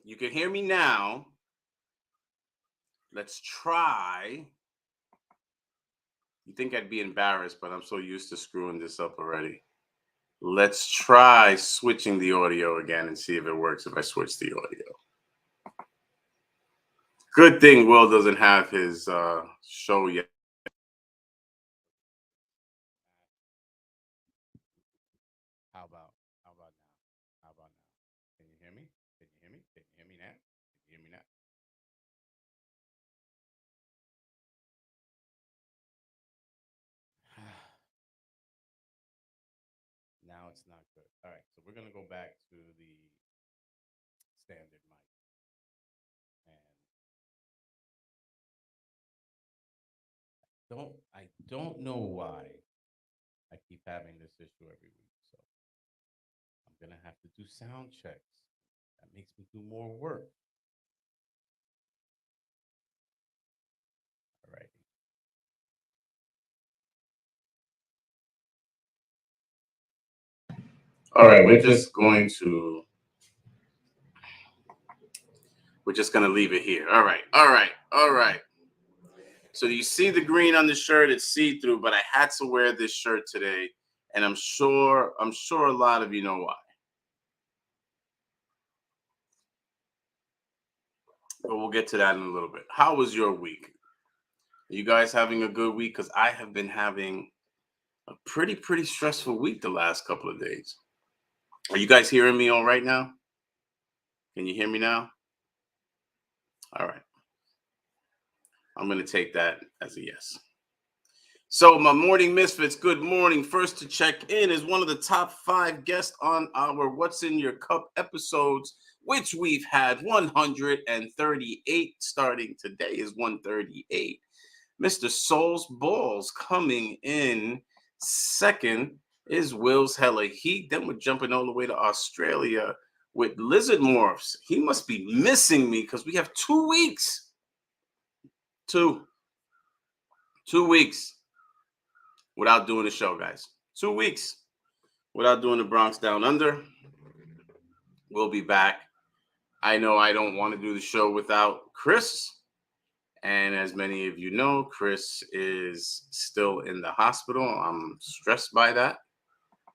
You can hear me now. Let's try. You think I'd be embarrassed, but I'm so used to screwing this up already. Let's try switching the audio again and see if it works if I switch the audio. Good thing Will doesn't have his show yet. How about now? How about now? Can you hear me? Can you hear me? Can you hear me now? Can you hear me now? Now it's not good. All right, so we're gonna go back to the standard mic. And I don't know why I keep having this issue every week. So I'm gonna have to do sound checks. That makes me do more work. All right. All right, we're just gonna leave it here. All right. So you see the green on the shirt, it's see-through, but I had to wear this shirt today, and I'm sure a lot of you know why. But we'll get to that in a little bit. How was your week? Are you guys having a good week? Because I have been having a pretty stressful week the last couple of days. Are you guys hearing me all right now? Can you hear me now? All right. I'm going to take that as a yes. So, my morning misfits, good morning. First to check in is one of the top 5 guests on our What's in Your Cup episodes, which we've had 138. Starting today is 138. Mr. Soul's Balls coming in second is Will's Hella Heat. Then we're jumping all the way to Australia with Lizard Morphs. He must be missing me because we have 2 weeks. 2 weeks without doing the show, guys. 2 weeks without doing the Bronx Down Under. We'll be back. I know I don't want to do the show without Chris. And as many of you know, Chris is still in the hospital. I'm stressed by that,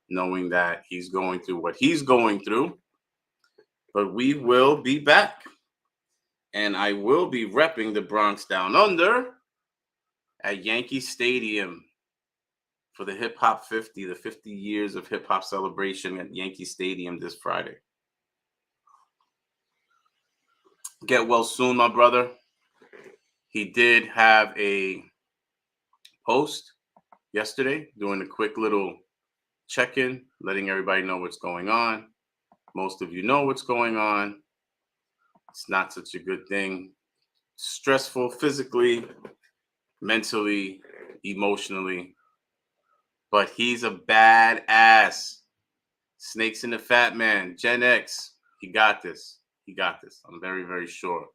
knowing that he's going through what he's going through. But we will be back. And I will be repping the Bronx Down Under at Yankee Stadium for the Hip Hop 50, the 50 years of hip hop celebration at Yankee Stadium this Friday. Get well soon, my brother. He did have a post yesterday doing a quick little check-in, letting everybody know what's going on. Most of you know what's going on. It's not such a good thing. Stressful physically, mentally, emotionally. But he's a badass. Snakes in the Fat Man, Gen X. He got this. He got this. I'm very sure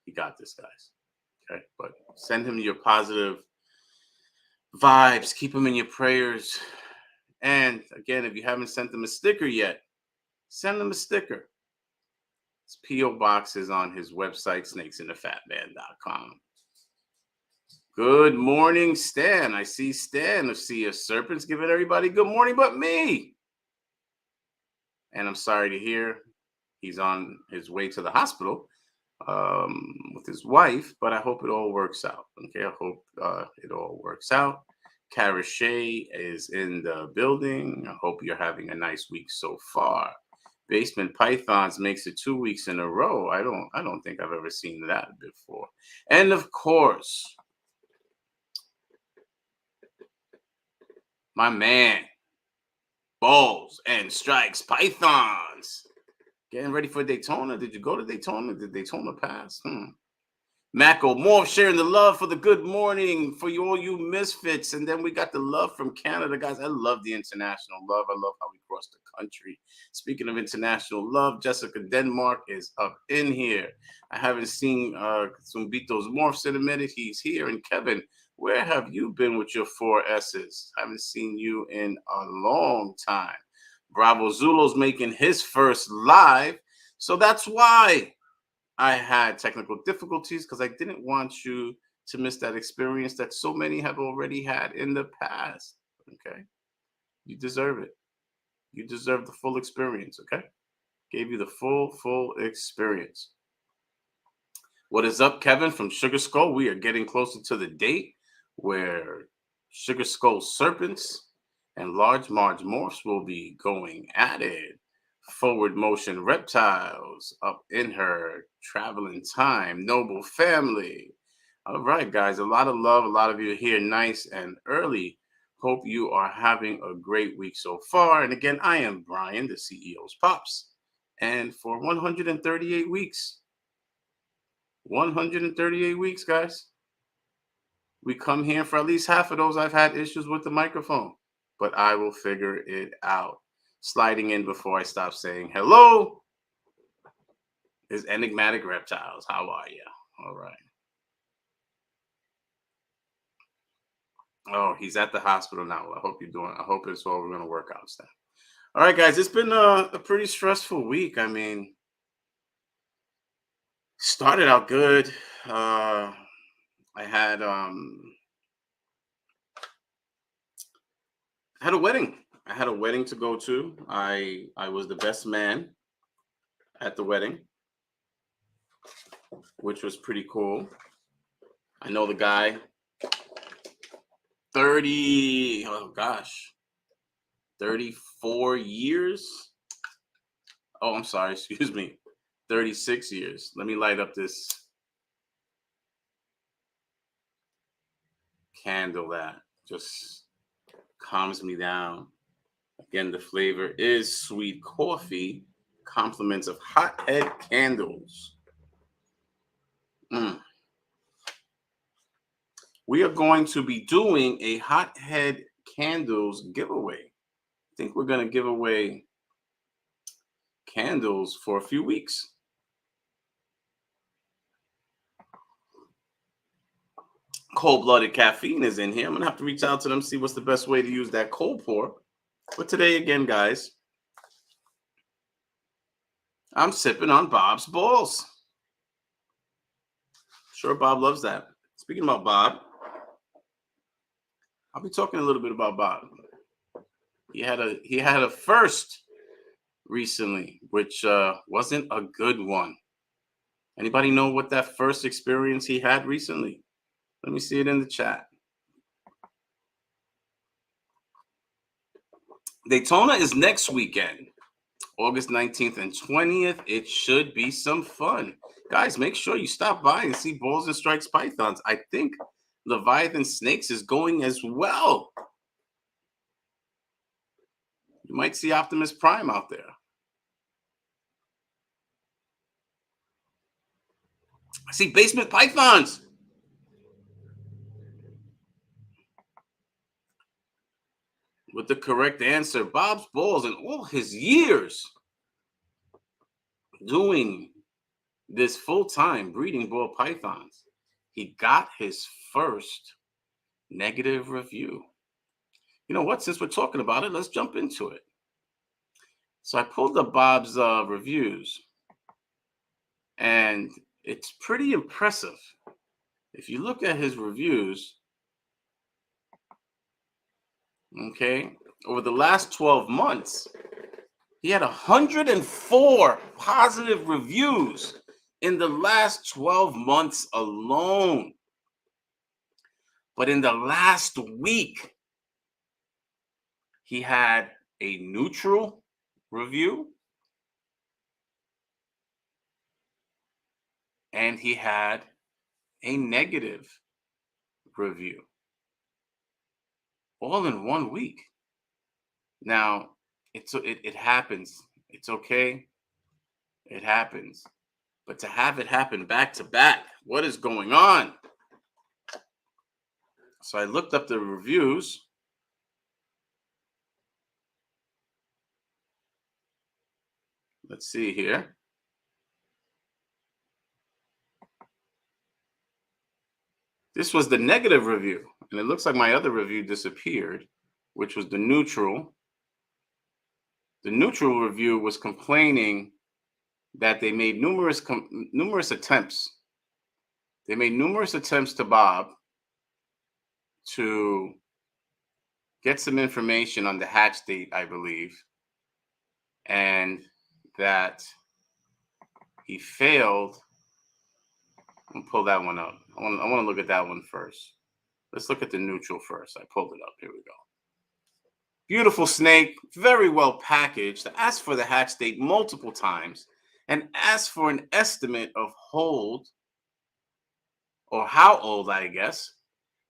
he got this, guys. Okay, but send him your positive vibes. Keep him in your prayers. And again, if you haven't sent him a sticker yet, send him a sticker. His P.O. box is on his website, snakesinthefatman.com. Good morning, Stan. I see Stan of Sea of Serpents giving everybody good morning but me. And I'm sorry to hear he's on his way to the hospital with his wife, but I hope it all works out. Okay, I hope it all works out. Kara Shea is in the building. I hope you're having a nice week so far. Basement Pythons makes it 2 weeks in a row. I don't think I've ever seen that before. And of course, my man, Balls and Strikes Pythons. Getting ready for Daytona. Did you go to Daytona? Did Daytona pass? Mako Morph sharing the love for the good morning for all you misfits. And then we got the love from Canada, guys. I love the international love. I love how we cross the country. Speaking of international love, Jessica Denmark is up in here. I haven't seen Zumbito's Morphs in a minute. He's here. And Kevin, where have you been with your 4 S's? I haven't seen you in a long time. Bravo Zulo's making his first live. So that's why I had technical difficulties, because I didn't want you to miss that experience that so many have already had in the past. Okay. You deserve it. You deserve the full experience. Okay. Gave you the full experience. What is up, Kevin from Sugar Skull? We are getting closer to the date where Sugar Skull Serpents and Large Marge Morphs will be going at it. Forward Motion Reptiles up in her traveling time. Noble Family. All right, guys, a lot of love. A lot of you here nice and early. Hope you are having a great week so far. And again, I am Brian, the CEO's Pops. And for 138 weeks, 138 weeks, guys. We come here for at least half of those. I've had issues with the microphone, but I will figure it out. Sliding in before I stop saying hello is Enigmatic Reptiles. How are you? All right. Oh, he's at the hospital now. Well, I hope you're doing. I hope it's all we're going to work out, Stan. All right, guys. It's been a pretty stressful week. I mean, started out good. I had a wedding. I had a wedding to go to. I was the best man at the wedding, which was pretty cool. I know the guy 34 years. Oh, I'm sorry, excuse me. 36 years. Let me light up this candle that just calms me down. Again, the flavor is sweet coffee, compliments of hothead candles. We are going to be doing a hothead candles giveaway. I think we're going to give away candles for a few weeks. Cold-blooded caffeine is in here. I'm going to have to reach out to them, see what's the best way to use that cold pour. But today, again, guys, I'm sipping on Bob's Balls. Sure, Bob loves that. Speaking about Bob, I'll be talking a little bit about Bob. He had a first recently, which wasn't a good one. Anybody know what that first experience he had recently? Let me see it in the chat. Daytona is next weekend, August 19th and 20th. It should be some fun. Guys, make sure you stop by and see Balls and Strikes Pythons. I think Leviathan Snakes is going as well. You might see Optimus Prime out there. I see Basement Pythons. With the correct answer, Bob's Balls, in all his years doing this full-time breeding ball pythons, he got his first negative review. You know what? Since we're talking about it, let's jump into it. So I pulled up Bob's reviews, and it's pretty impressive. If you look at his reviews, okay, over the last 12 months, he had 104 positive reviews in the last 12 months alone. But in the last week, he had a neutral review and he had a negative review, all in 1 week. Now, it happens. It's okay. It happens. But to have it happen back to back, what is going on? So I looked up the reviews. Let's see here. This was the negative review, and it looks like my other review disappeared, which was the neutral. The neutral review was complaining that they made numerous attempts. They made numerous attempts to Bob to get some information on the hatch date, I believe, and that he failed. I'll pull that one up. I want to look at that one first. Let's look at the neutral first. I pulled it up. Here we go. Beautiful snake, very well packaged. Asked for the hatch date multiple times and asked for an estimate of hold or how old, I guess,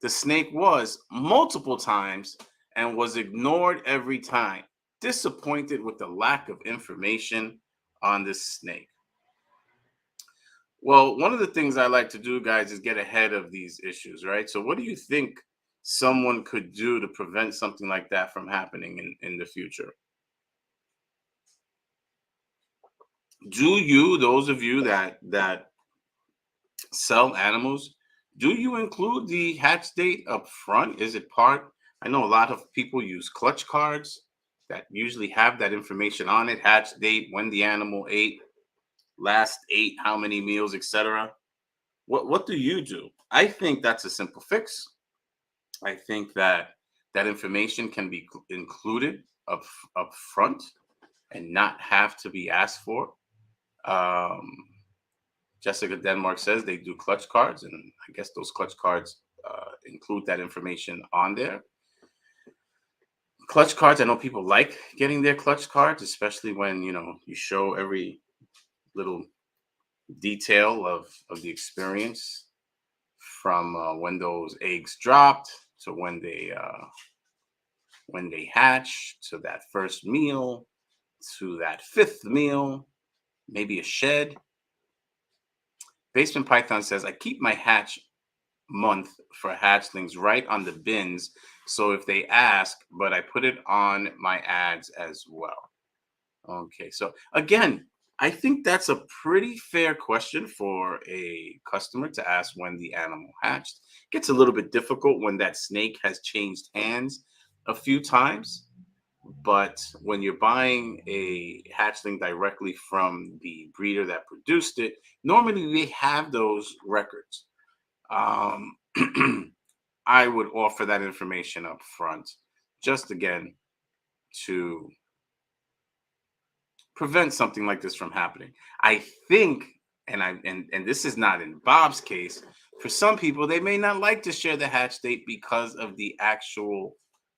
the snake was multiple times and was ignored every time. Disappointed with the lack of information on this snake. Well, one of the things I like to do, guys, is get ahead of these issues, right? So, what do you think someone could do to prevent something like that from happening in the future? Do you, those of you that sell animals, do you include the hatch date up front? Is it part? I know a lot of people use clutch cards that usually have that information on it: hatch date, when the animal ate, last ate, how many meals, etc. What do you do? I think that's a simple fix. I think that that information can be included up front and not have to be asked for. Um, Jessica Denmark says they do clutch cards, and I guess those clutch cards include that information on there. Clutch cards, I know people like getting their clutch cards, especially when you show every little detail of the experience from when those eggs dropped to when they hatch to that first meal to that fifth meal, maybe a shed. Basement Python says I keep my hatch month for hatchlings right on the bins. So if they ask, but I put it on my ads as well. Okay, so again, I think that's a pretty fair question for a customer to ask when the animal hatched. Gets a little bit difficult when that snake has changed hands a few times, but when you're buying a hatchling directly from the breeder that produced it, normally they have those records. Um, I would offer that information up front, just again to prevent something like this from happening. I think, and this is not in Bob's case, for some people they may not like to share the hatch date because of the actual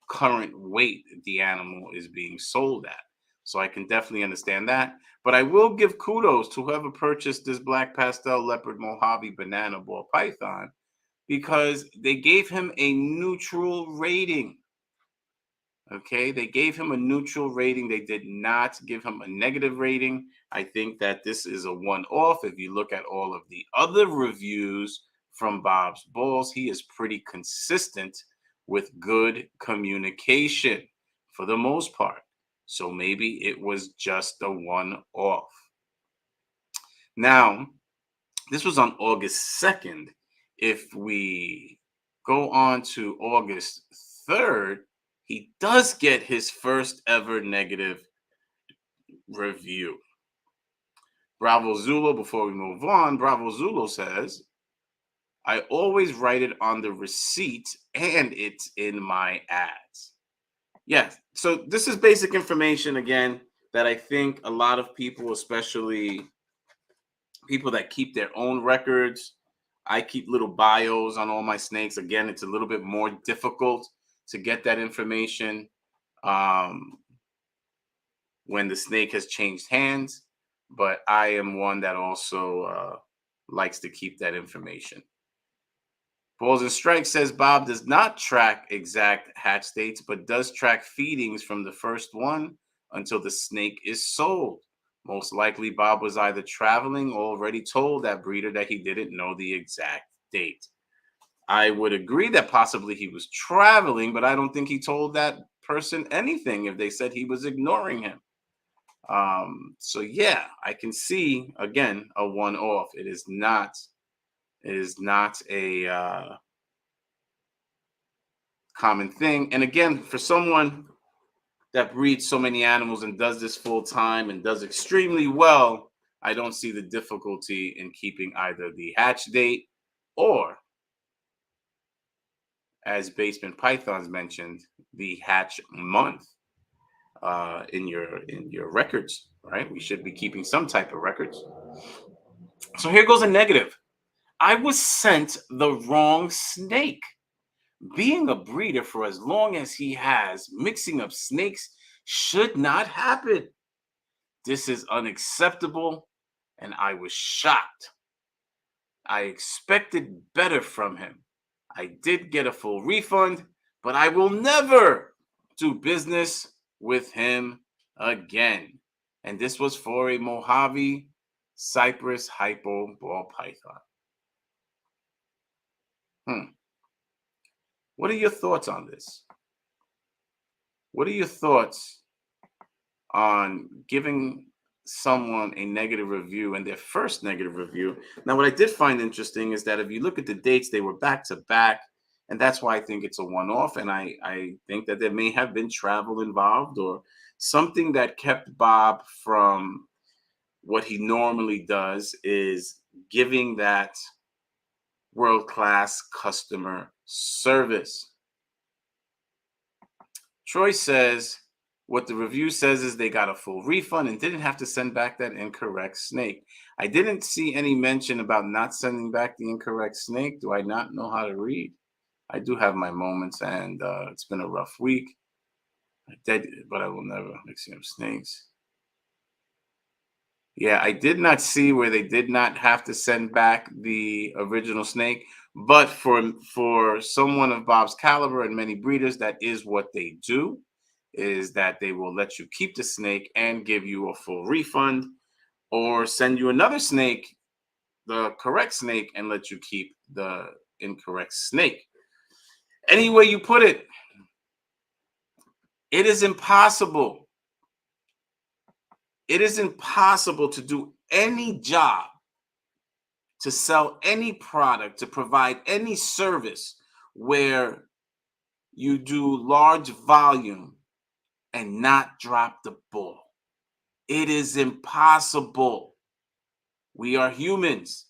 current weight the animal is being sold at. So I can definitely understand that. But I will give kudos to whoever purchased this black pastel leopard Mojave banana ball python because they gave him a neutral rating. Okay, they gave him a neutral rating. They did not give him a negative rating. I think that this is a one off. If you look at all of the other reviews from Bob's Balls, he is pretty consistent with good communication for the most part. So maybe it was just a one off. Now, this was on August 2nd. If we go on to August 3rd, he does get his first ever negative review. Bravo Zulo, before we move on, Bravo Zulo says, I always write it on the receipt and it's in my ads. Yes, so this is basic information again that I think a lot of people, especially people that keep their own records. I keep little bios on all my snakes. Again, it's a little bit more difficult to get that information um, when the snake has changed hands, but I am one that also likes to keep that information. Balls and Strike says Bob does not track exact hatch dates, but does track feedings from the first one until the snake is sold. Most likely, Bob was either traveling or already told that breeder that he didn't know the exact date. I would agree that possibly he was traveling, but I don't think he told that person anything if they said he was ignoring him. So yeah, I can see again a one off. It is not a common thing. And again, for someone that breeds so many animals and does this full time and does extremely well, I don't see the difficulty in keeping either the hatch date or, as Basement Pythons mentioned, the hatch month in your records. Right? We should be keeping some type of records. So here goes a negative. I was sent the wrong snake. Being a breeder for as long as he has, mixing up snakes should not happen. This is unacceptable, and I was shocked. I expected better from him. I did get a full refund, but I will never do business with him again. And this was for a Mojave Cypress Hypo ball python. What are your thoughts on this? What are your thoughts on giving someone a negative review and their first negative review? Now, what I did find interesting is that if you look at the dates, they were back to back. And that's why I think it's a one off. And I think that there may have been travel involved or something that kept Bob from what he normally does, is giving that world class customer service. Troy says, what the review says is they got a full refund and didn't have to send back that incorrect snake. I didn't see any mention about not sending back the incorrect snake. Do I not know how to read? I do have my moments, and it's been a rough week. I did, but I will never mixing up snakes. Yeah, I did not see where they did not have to send back the original snake, but for someone of Bob's caliber and many breeders, that is what they do, is that they will let you keep the snake and give you a full refund, or send you another snake, the correct snake, and let you keep the incorrect snake. Any way you put it, it is impossible. It is impossible to do any job, to sell any product, to provide any service where you do large volume and not drop the ball. It is impossible. We are humans.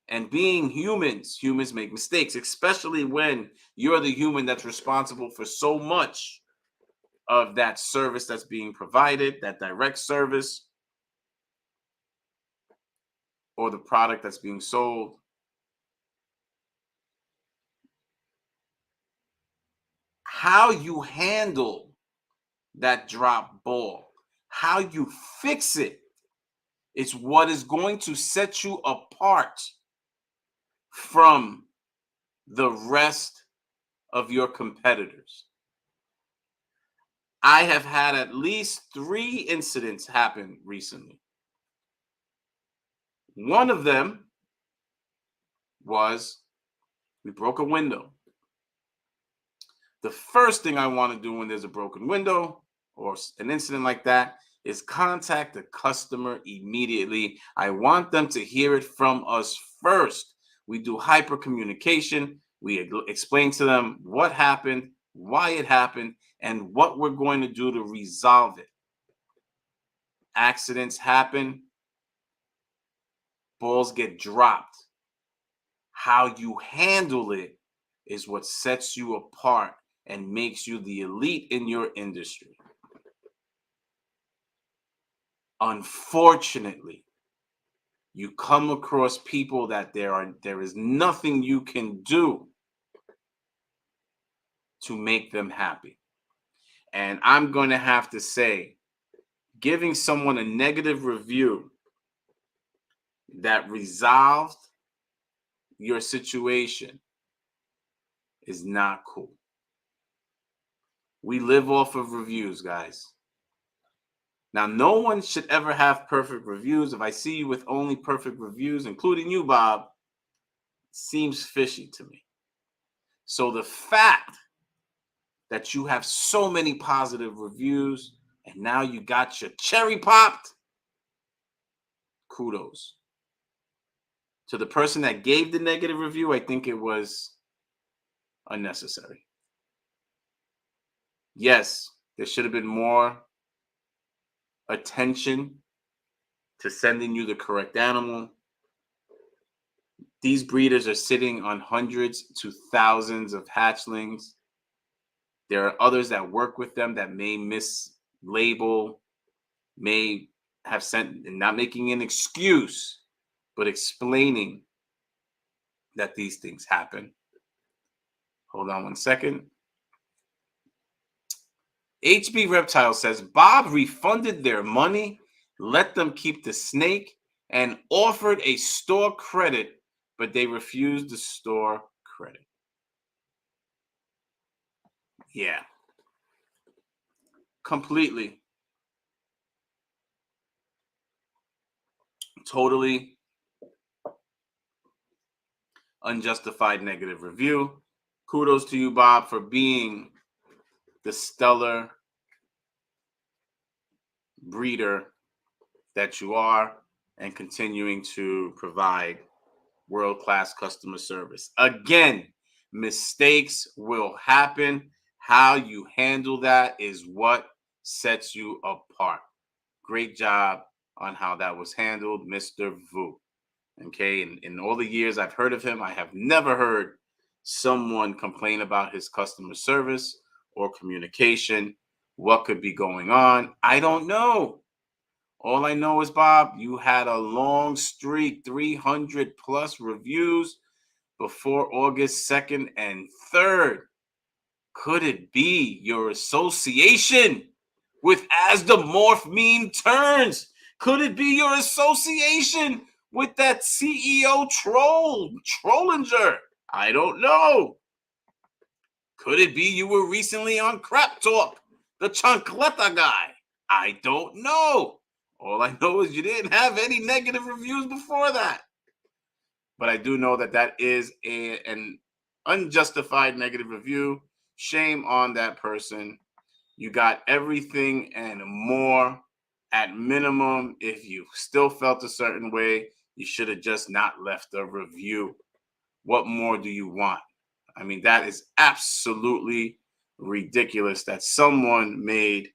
And being humans, humans make mistakes, especially when you're the human that's responsible for so much of that service that's being provided, that direct service, or the product that's being sold. How you handle that drop ball, how you fix it, is what is going to set you apart from the rest of your competitors. I have had at least 3 incidents happen recently. One of them was we broke a window. The first thing I want to do when there's a broken window or an incident like that is contact the customer immediately. I want them to hear it from us first. We do hyper communication. We explain to them what happened, why it happened, and what we're going to do to resolve it. Accidents happen. Balls get dropped. How you handle it is what sets you apart and makes you the elite in your industry. Unfortunately, you come across people that there is nothing you can do to make them happy. And I'm going to have to say, giving someone a negative review that resolved your situation is not cool. We live off of reviews, guys. Now, no one should ever have perfect reviews. If I see you with only perfect reviews, including you, Bob, it seems fishy to me. So the fact that you have so many positive reviews and now you got your cherry popped, kudos. To the person that gave the negative review, I think it was unnecessary. Yes, There should have been more attention to sending you the correct animal. These breeders are sitting on hundreds to thousands of hatchlings. There are others that work with them that may mislabel, may have sent, and not making an excuse, but explaining that these things happen. Hold on one second. HB Reptile says Bob refunded their money, let them keep the snake, and offered a store credit, but they refused the store credit. Yeah. Completely. Totally unjustified negative review. Kudos to you, Bob, for being the stellar breeder that you are and continuing to provide world-class customer service. Again, mistakes will happen. How you handle that is what sets you apart. Great job on how that was handled, Mr. Vu. Okay, in all the years I've heard of him, I have never heard someone complain about his customer service or communication. What could be going on? I don't know. All I know is, Bob, you had a long streak, 300 plus reviews before August 2nd and 3rd. Could it be your association with As the Morph Meme Turns? Could it be your association with that CEO troll, Trollinger? I don't know. Could it be you were recently on Crap Talk, the Chancleta guy? I don't know. All I know is you didn't have any negative reviews before that. But I do know that that is an unjustified negative review. Shame on that person. You got everything and more. At minimum, if you still felt a certain way, you should have just not left a review. What more do you want? I mean, that is absolutely ridiculous that someone made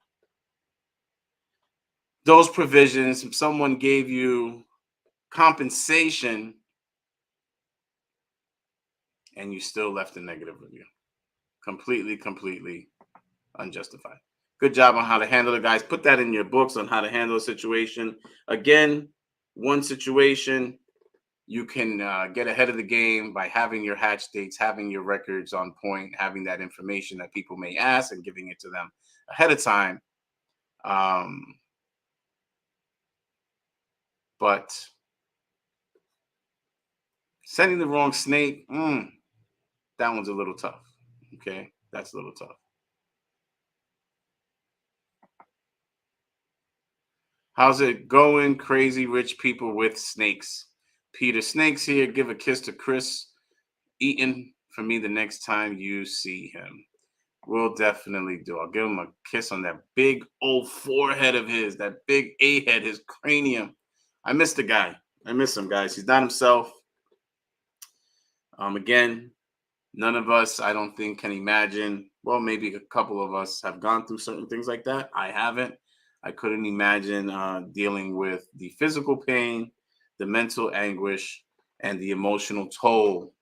those provisions, someone gave you compensation, and you still left a negative review. Completely unjustified. Good job on how to handle it, guys. Put that in your books on how to handle a situation. Again, one situation, you can get ahead of the game by having your hatch dates, having your records on point, having that information that people may ask and giving it to them ahead of time. But sending the wrong snake, that one's a little tough. Okay, that's a little tough. How's it going, crazy rich people with snakes? Peter Snakes here. Give a kiss to Chris Eaton for me the next time you see him. We'll definitely do. I'll give him a kiss on that big old forehead of his, that big A head, his cranium. I miss the guy. I miss him, guys. He's not himself. Again, none of us, I don't think, can imagine. Well, maybe a couple of us have gone through certain things like that. I haven't. I couldn't imagine dealing with the physical pain, the mental anguish, and the emotional toll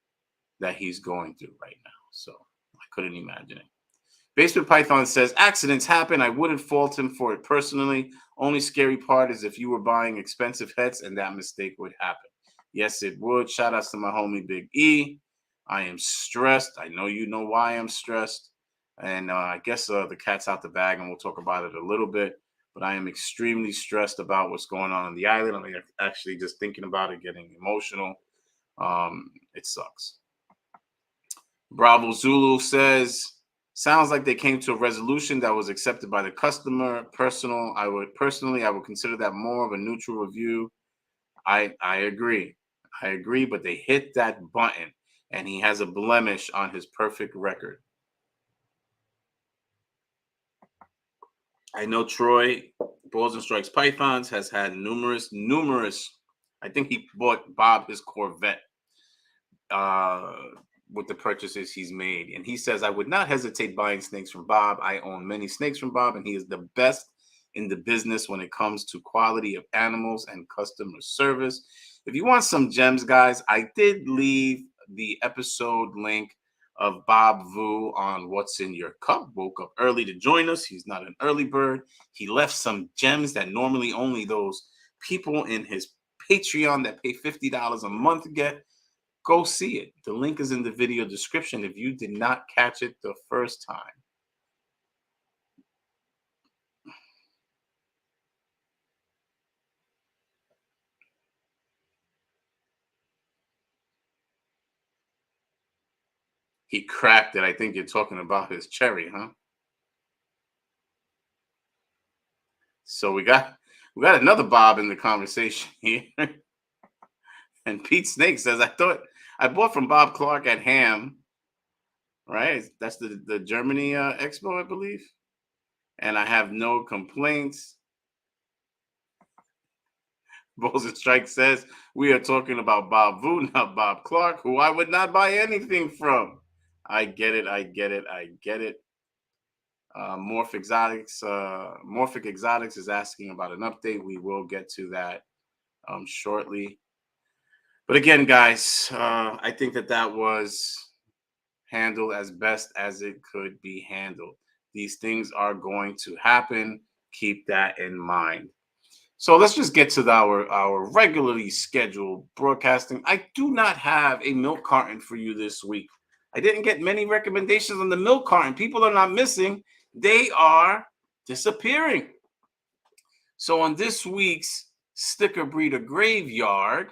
that he's going through right now. So I couldn't imagine it. Basement Python says, accidents happen. I wouldn't fault him for it personally. Only scary part is if you were buying expensive heads and that mistake would happen. Yes, it would. Shout outs to my homie Big E. I am stressed. I know you know why I'm stressed. And I guess the cat's out the bag, and we'll talk about it a little bit. But I am extremely stressed about what's going on the island. I'm actually just thinking about it, getting emotional. It sucks. Bravo Zulu says, sounds like they came to a resolution that was accepted by the customer. I would consider that more of a neutral review. I agree. But they hit that button, and he has a blemish on his perfect record. I know Troy, Balls and Strikes Pythons, has had numerous. I think he bought Bob his Corvette. with the purchases he's made. And he says, I would not hesitate buying snakes from Bob. I own many snakes from Bob, and he is the best in the business when it comes to quality of animals and customer service. If you want some gems, guys, I did leave the episode link of Bob Vu on What's in Your Cup. Woke up early to join us. He's not an early bird. He left some gems that normally only those people in his Patreon that pay $50 a month get. Go see it. The link is in the video description if you did not catch it the first time. He cracked it. I think you're talking about his cherry, huh? So we got another Bob in the conversation here. And Pete Snake says, I thought I bought from Bob Clark at Ham, right? That's the Germany expo, I believe. And I have no complaints. Bulls and Strike says, we are talking about Bob Vu, not Bob Clark, who I would not buy anything from. I get it. Morphic Exotics is asking about an update. We will get to that shortly. But again, guys, I think that was handled as best as it could be handled. These things are going to happen. Keep that in mind. So let's just get to our regularly scheduled broadcasting. I do not have a milk carton for you this week. I didn't get many recommendations on the milk carton. People are not missing. They are disappearing. So on this week's Sticker Breeder Graveyard,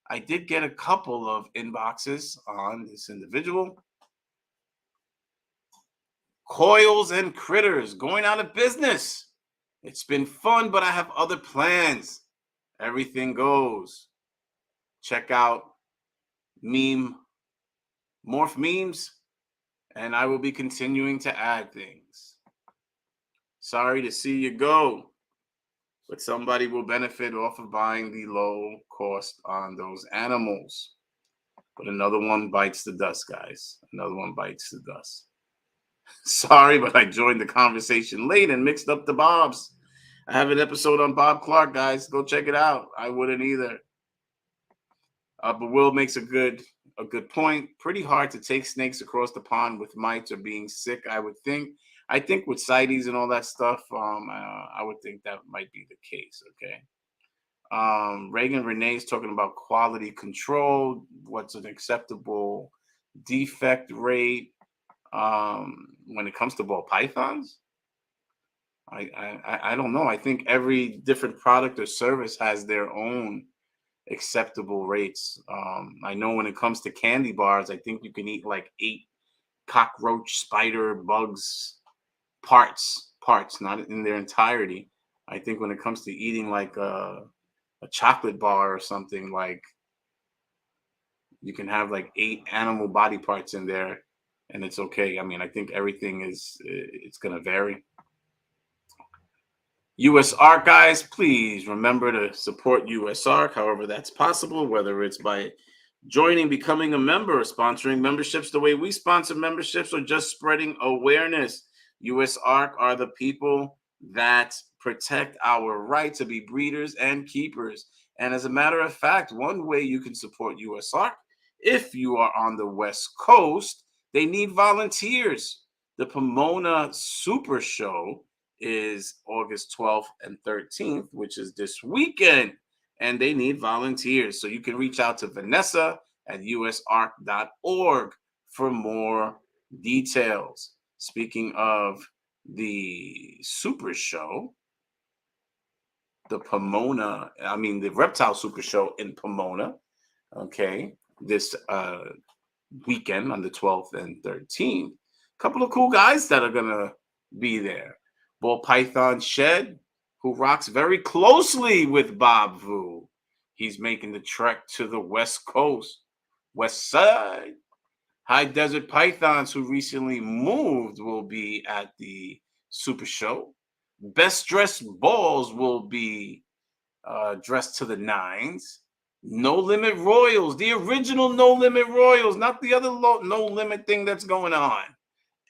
I did get a couple of inboxes on this individual. Coils and Critters going out of business. It's been fun, but I have other plans. Everything goes. Check out Morph Memes, and I will be continuing to add things. Sorry to see you go, but somebody will benefit off of buying the low cost on those animals. But another one bites the dust, guys. Another one bites the dust. Sorry, but I joined the conversation late and mixed up the Bobs. I have an episode on Bob Clark, guys. Go check it out. I wouldn't either. But Will makes a good point. Pretty hard to take snakes across the pond with mites or being sick, I would think. I think with CITES and all that stuff, I would think that might be the case, okay? Reagan Renee's talking about quality control. What's an acceptable defect rate when it comes to ball pythons? I don't know. I think every different product or service has their own acceptable rates. I know when it comes to candy bars, I think you can eat like 8 cockroach, spider, bugs parts, not in their entirety. I think when it comes to eating like a chocolate bar or something, like you can have like 8 animal body parts in there and it's okay. I mean, I think everything it's going to vary. US ARC, guys, please remember to support US ARC however that's possible, whether it's by joining, becoming a member, sponsoring memberships the way we sponsor memberships, or just spreading awareness. US ARC are the people that protect our right to be breeders and keepers. And as a matter of fact, one way you can support US ARC, if you are on the West Coast, they need volunteers. The Pomona Super Show is August 12th and 13th, which is this weekend, and they need volunteers. So you can reach out to Vanessa at usarc.org for more details. Speaking of the Super Show, the Reptile Super Show in Pomona, okay, this weekend on the 12th and 13th. A couple of cool guys that are going to be there. Ball Python Shed, who rocks very closely with Bob Vu. He's making the trek to the West Coast, West Side. High Desert Pythons, who recently moved, will be at the Super Show. Best Dressed Balls will be dressed to the nines. No Limit Royals, the original No Limit Royals, not the other No Limit thing that's going on.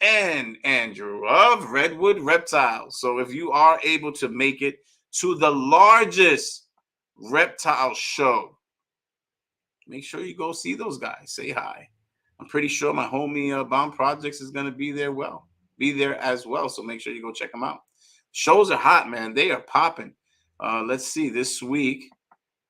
And Andrew of Redwood Reptile. So if you are able to make it to the largest reptile show, make sure you go see those guys. Say hi. I'm pretty sure my homie Bomb Projects is going to be there as well. So make sure you go check them out. Shows are hot, man. They are popping. Let's see. This week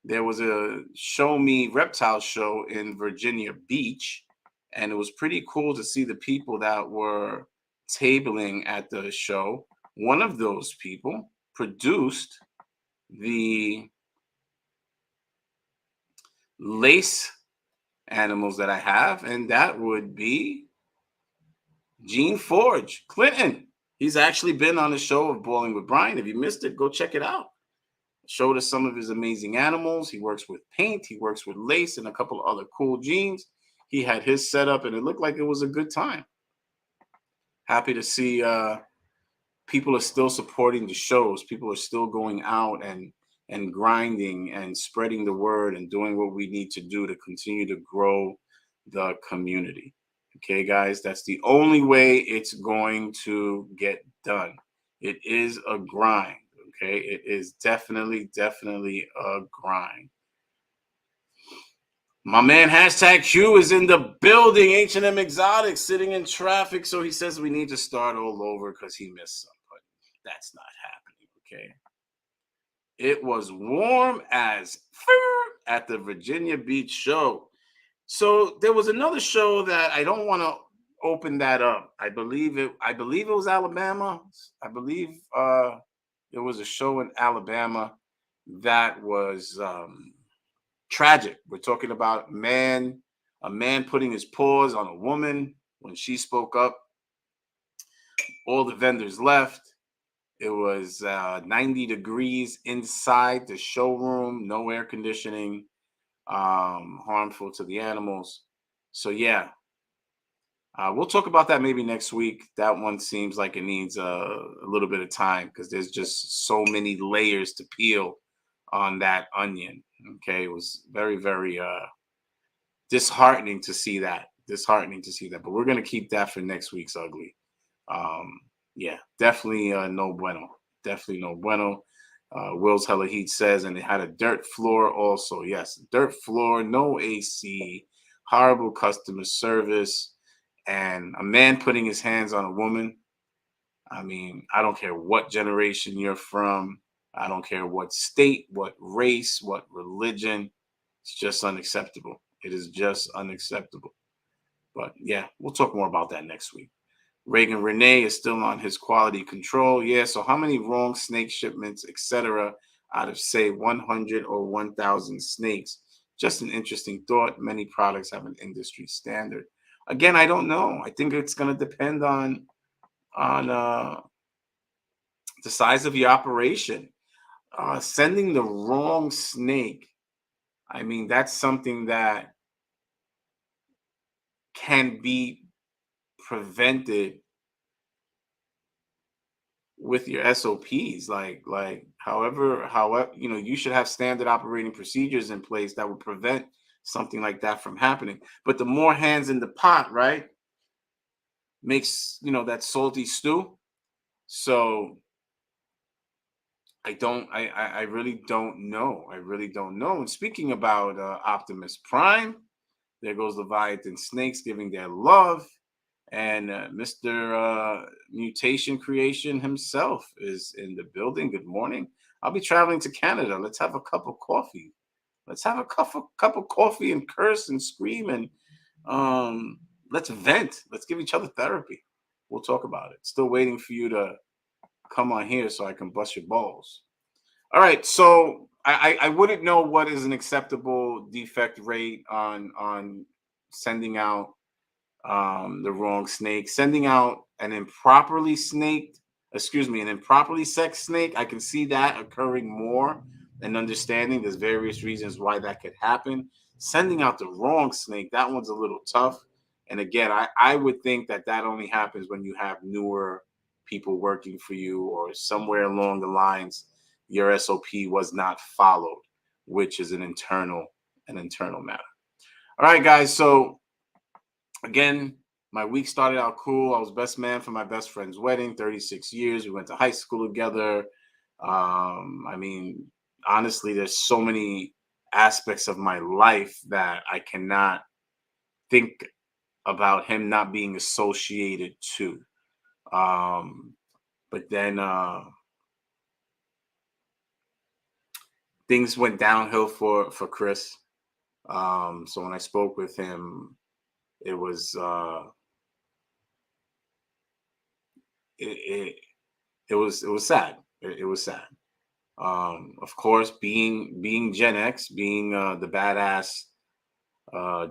there was a Show Me Reptile show in Virginia Beach, and it was pretty cool to see the people that were tabling at the show. One of those people produced the lace animals that I have, and that would be Gene Forge Clinton. He's actually been on the show of Bowling with Brian. If you missed it, go check it out. Showed us some of his amazing animals. He works with paint, he works with lace, and a couple of other cool genes. He had his setup, and it looked like it was a good time. Happy to see people are still supporting the shows. People are still going out and grinding and spreading the word and doing what we need to do to continue to grow the community. Okay, guys, that's the only way it's going to get done. It is a grind. Okay, it is definitely a grind. My man hashtag Q is in the building. H&M Exotic sitting in traffic, so he says we need to start all over because he missed some, but that's not happening. Okay. It was warm as at the Virginia Beach show. So there was another show that I don't want to open that up. I believe it was Alabama. I believe there was a show in Alabama that was tragic. We're talking about a man putting his paws on a woman when she spoke up. All the vendors left. It was 90 degrees inside the showroom, no air conditioning, harmful to the animals. So yeah, we'll talk about that maybe next week. That one seems like it needs a little bit of time because there's just so many layers to peel on that onion. Okay, it was very disheartening to see that. But we're gonna keep that for next week's ugly. Um, yeah, definitely no bueno. Definitely no bueno. Will's Hella Heat says, and it had a dirt floor also. Yes, dirt floor, no AC, horrible customer service, and a man putting his hands on a woman. I mean, I don't care what generation you're from. I don't care what state, what race, what religion. It's just unacceptable. It is just unacceptable. But yeah, we'll talk more about that next week. Reagan Renee is still on his quality control. Yeah, so how many wrong snake shipments, etc., out of say 100 or 1,000 snakes? Just an interesting thought. Many products have an industry standard. Again, I don't know. I think it's going to depend on the size of your operation. Sending the wrong snake, I mean, that's something that can be prevented with your SOPs. Like however, you should have standard operating procedures in place that would prevent something like that from happening. But the more hands in the pot, right, makes that salty stew. So I really don't know. I really don't know. And speaking about Optimus Prime, there goes Leviathan Snakes giving their love. And Mr. Mutation Creation himself is in the building. Good morning. I'll be traveling to Canada. Let's have a cup of coffee. Let's have a cup of coffee and curse and scream and let's vent. Let's give each other therapy. We'll talk about it. Still waiting for you to come on here so I can bust your balls. All right, so I wouldn't know what is an acceptable defect rate on sending out the wrong snake. Sending out an improperly sexed snake. I can see that occurring more and understanding there's various reasons why that could happen. Sending out the wrong snake, that one's a little tough. And again, I would think that only happens when you have newer people working for you or somewhere along the lines your SOP was not followed, which is an internal an internal matter. All right, guys. So again, my week started out cool. I was best man for my best friend's wedding, 36 years. We went to high school together. I mean, honestly, there's so many aspects of my life that I cannot think about him not being associated to. Um, but then things went downhill for Chris. So when I spoke with him, it was it, it was sad. It was sad. Of course, being Gen X, being the badass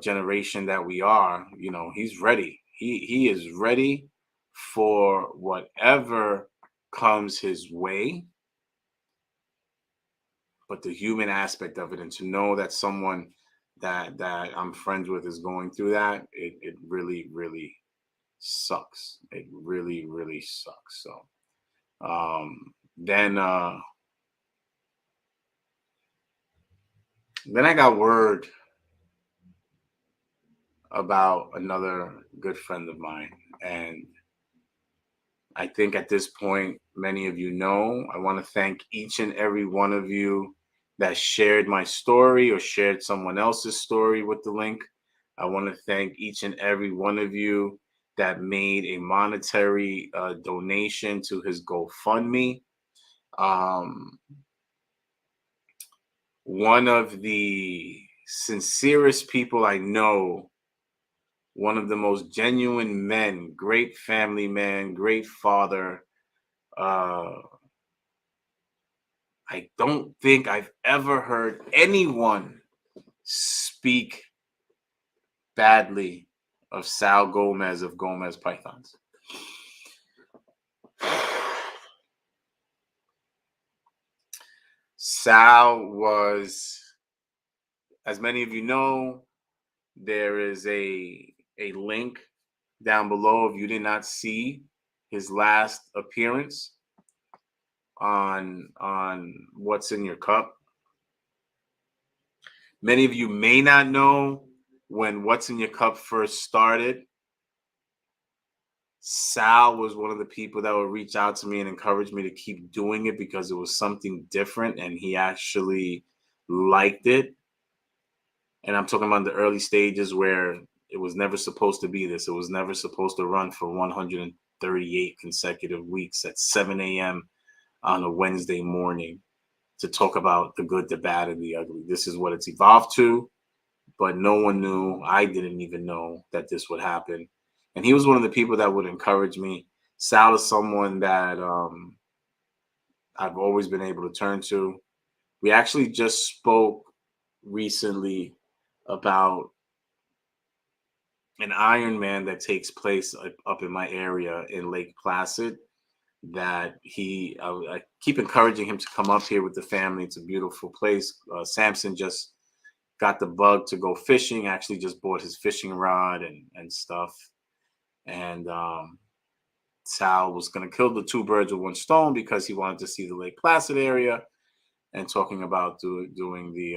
generation that we are, he's ready. He is ready for whatever comes his way. But the human aspect of it, and to know that someone that I'm friends with is going through that, it really really sucks. It really really sucks. So then I got word about another good friend of mine. And I think at this point, many of you know, I want to thank each and every one of you that shared my story or shared someone else's story with the link. I want to thank each and every one of you that made a monetary donation to his GoFundMe. Um, one of the sincerest people I know, one of the most genuine men, great family man, great father. Uh, I don't think I've ever heard anyone speak badly of Sal Gomez of Gomez Pythons. Sal was, as many of you know, there is a link down below if you did not see his last appearance on What's in Your Cup. Many of you may not know, when What's in Your Cup first started, Sal was one of the people that would reach out to me and encourage me to keep doing it because it was something different and he actually liked it. And I'm talking about the early stages where it was never supposed to be this. It was never supposed to run for 138 consecutive weeks at 7 a.m. on a Wednesday morning to talk about the good, the bad, and the ugly. This is what it's evolved to, but no one knew. I didn't even know that this would happen. And he was one of the people that would encourage me. Sal is someone that I've always been able to turn to. We actually just spoke recently about an Ironman that takes place up in my area in Lake Placid. That I keep encouraging him to come up here with the family. It's a beautiful place. Samson just got the bug to go fishing. Actually, just bought his fishing rod and stuff. And Sal was going to kill the two birds with one stone because he wanted to see the Lake Placid area, and talking about doing the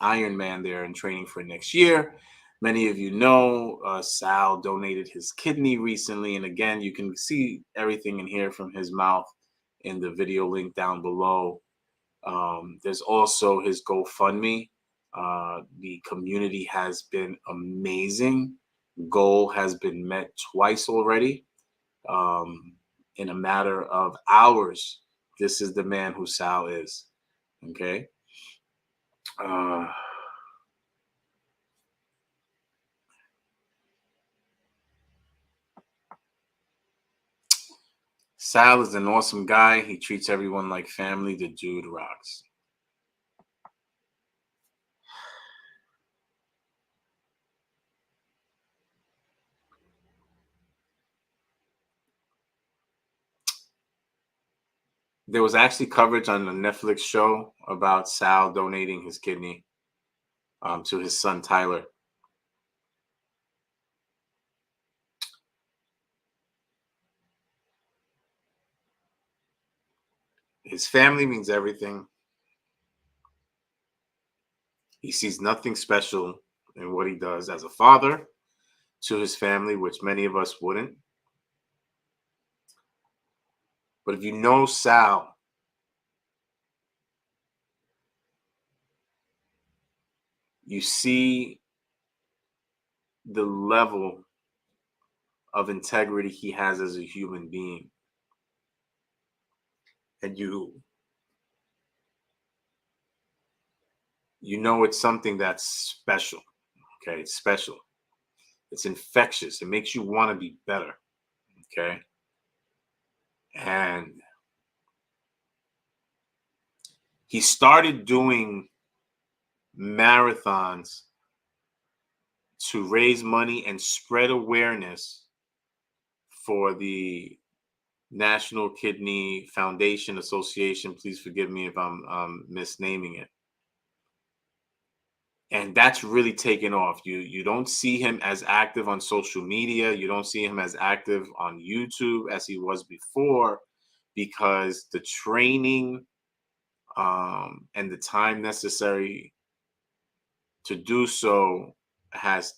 Ironman there and training for next year. Many of you know Sal donated his kidney recently. And again, you can see everything and hear from his mouth in the video link down below. There's also his GoFundMe. The community has been amazing. Goal has been met twice already. In a matter of hours, this is the man who Sal is. Okay. Sal is an awesome guy. He treats everyone like family. The dude rocks. There was actually coverage on the Netflix show about Sal donating his kidney to his son Tyler. His family means everything. He sees nothing special in what he does as a father to his family, which many of us wouldn't. But if you know Sal, you see the level of integrity he has as a human being. And you know it's something that's special. Okay, it's special. It's infectious. It makes you want to be better. Okay. And he started doing marathons to raise money and spread awareness for the National Kidney Foundation Association. Please forgive me if I'm misnaming it. And that's really taken off. You don't see him as active on social media. You don't see him as active on YouTube as he was before, because the training and the time necessary to do so has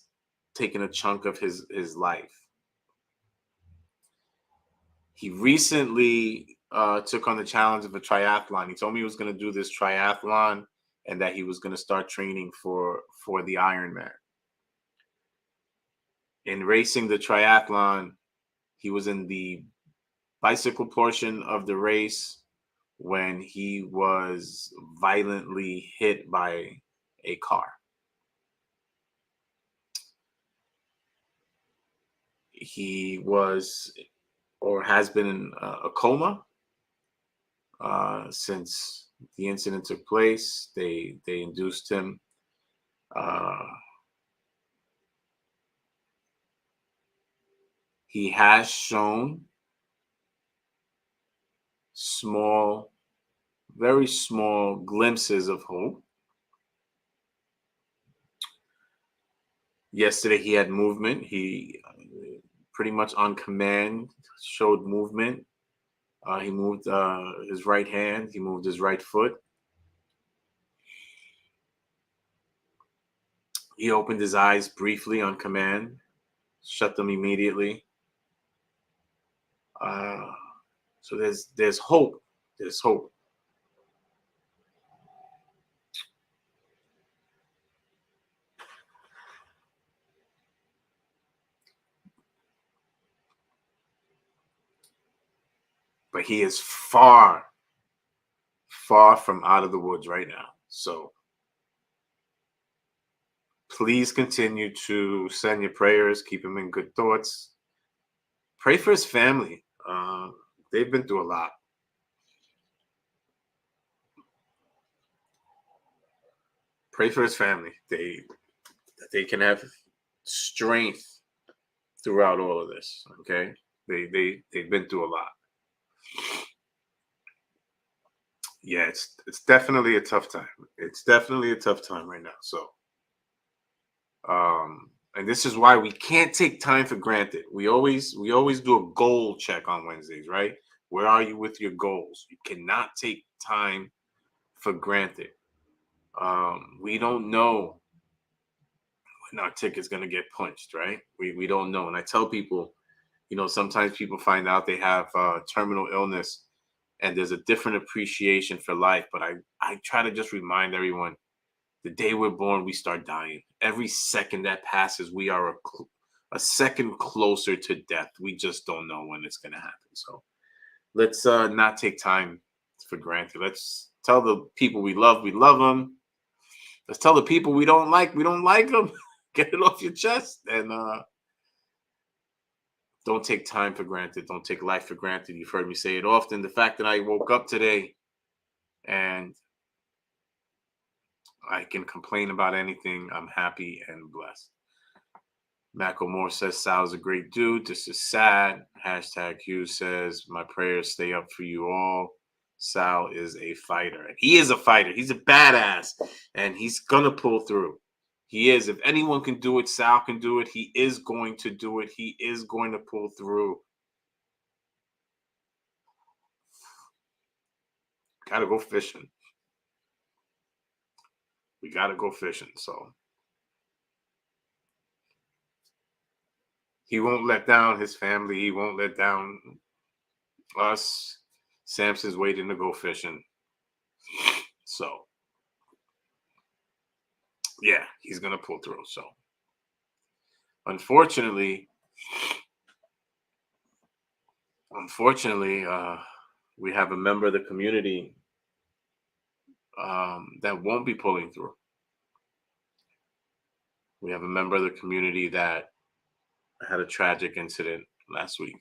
taken a chunk of his life. He recently took on the challenge of a triathlon. He told me he was going to do this triathlon and that he was going to start training for the Ironman. In racing the triathlon, he was in the bicycle portion of the race when he was violently hit by a car. He was or has been in a coma since the incident took place. They induced him. He has shown small, very small glimpses of hope. Yesterday he had movement. He pretty much on command showed movement. He moved his right hand. He moved his right foot. He opened his eyes briefly on command, shut them immediately. So there's hope. There's hope. But he is far, far from out of the woods right now. So please continue to send your prayers. Keep him in good thoughts. Pray for his family. They've been through a lot. Pray for his family. They can have strength throughout all of this. Okay, they've been through a lot. Yeah, it's definitely a tough time. It's definitely a tough time right now. So, and this is why we can't take time for granted. We always do a goal check on Wednesdays, right? Where are you with your goals? You cannot take time for granted. We don't know when our ticket's gonna get punched, right? We don't know. And I tell people, sometimes people find out they have terminal illness and there's a different appreciation for life. But I try to just remind everyone, the day we're born, we start dying. Every second that passes, we are a second closer to death. We just don't know when it's going to happen. So let's not take time for granted. Let's tell the people we love them. Let's tell the people we don't like them. Get it off your chest. And don't take time for granted. Don't take life for granted. You've heard me say it often. The fact that I woke up today and I can complain about anything, I'm happy and blessed. Macklemore says Sal's a great dude. This is sad. Hashtag Hugh says, my prayers stay up for you all. Sal is a fighter. And he is a fighter. He's a badass. And he's going to pull through. He is. If anyone can do it, Sal can do it. He is going to do it. He is going to pull through. Gotta go fishing. We we got to go fishing. So he won't let down his family. He won't let down us. Samson's waiting to go fishing. So, yeah, he's going to pull through. So, unfortunately, we have a member of the community that won't be pulling through. We have a member of the community that had a tragic incident last week.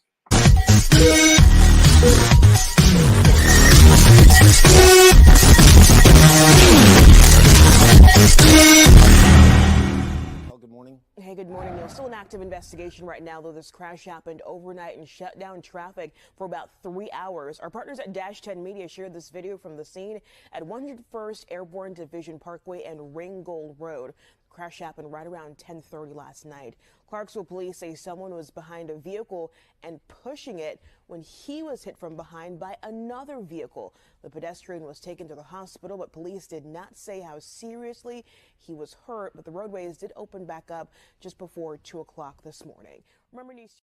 Good morning. Hey, good morning. Still an active investigation right now, though this crash happened overnight and shut down traffic for about 3 hours. Our partners at Dash 10 Media shared this video from the scene at 101st Airborne Division Parkway and Ringgold Road. The crash happened right around 10:30 last night. Clarksville police say someone was behind a vehicle and pushing it when he was hit from behind by another vehicle. The pedestrian was taken to the hospital, but police did not say how seriously he was hurt. But the roadways did open back up just before 2 o'clock this morning. Remember, news.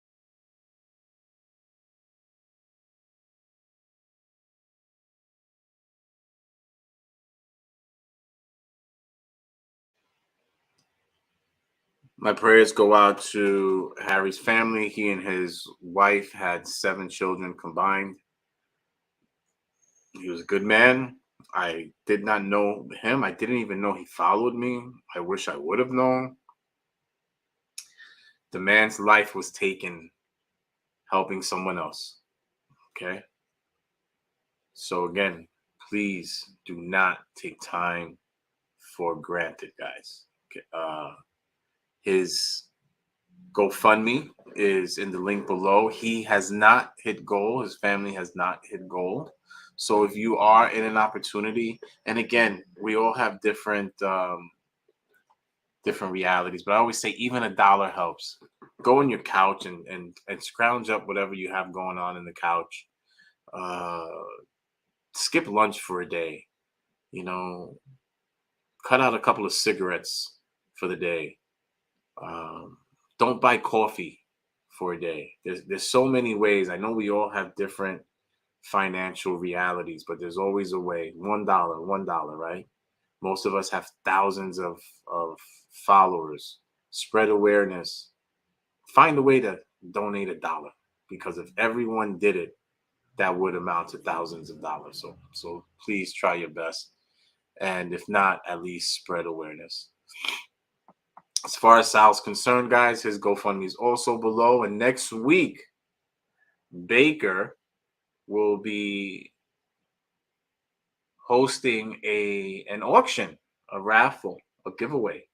My prayers go out to Harry's family. He and his wife had 7 children combined. He was a good man. I did not know him. I didn't even know he followed me. I wish I would have known. The man's life was taken helping someone else. Okay? So again, please do not take time for granted, guys. Okay? His GoFundMe is in the link below. He has not hit goal. His family has not hit goal. So if you are in an opportunity, and again, we all have different realities, but I always say even $1 helps. Go on your couch and scrounge up whatever you have going on in the couch. Skip lunch for a day. You know, cut out a couple of cigarettes for the day. Don't buy coffee for a day. There's so many ways. I know we all have different financial realities, but there's always a way. $1, right? Most of us have thousands of followers. Spread awareness. Find a way to donate $1, because if everyone did it, that would amount to thousands of dollars. So please try your best, and if not, at least spread awareness. As far as Sal's concerned, guys, his GoFundMe is also below. And next week, Baker will be hosting an auction, a raffle, a giveaway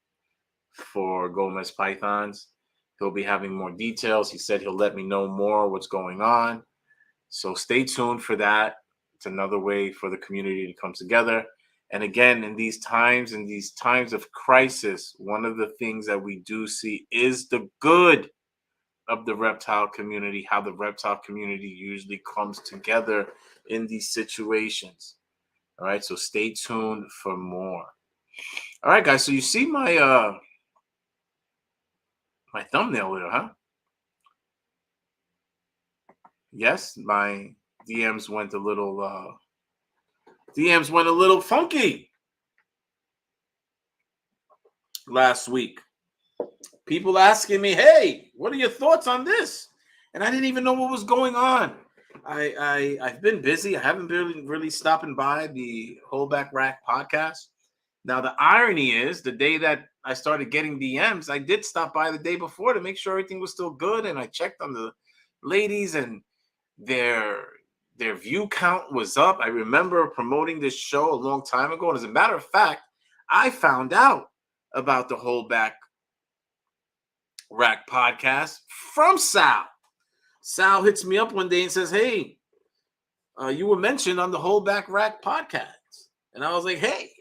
for Gomez Pythons. He'll be having more details. He said he'll let me know more what's going on. So stay tuned for that. It's another way for the community to come together. And again, in these times of crisis, one of the things that we do see is the good of the reptile community, how the reptile community usually comes together in these situations. All right, so stay tuned for more. All right, guys, so you see my my thumbnail there, huh? Yes, my DMs went a little funky last week. People asking me, "Hey, what are your thoughts on this?" And I didn't even know what was going on. I've been busy. I haven't been really stopping by the Holdback Rack podcast. Now the irony is, the day that I started getting DMs, I did stop by the day before to make sure everything was still good, and I checked on the ladies, and their view count was up. I remember promoting this show a long time ago, and as a matter of fact, I found out about the Holdback Rack podcast from Sal. Sal hits me up one day and says, "Hey, you were mentioned on the Holdback Rack podcast." And I was like, "Hey,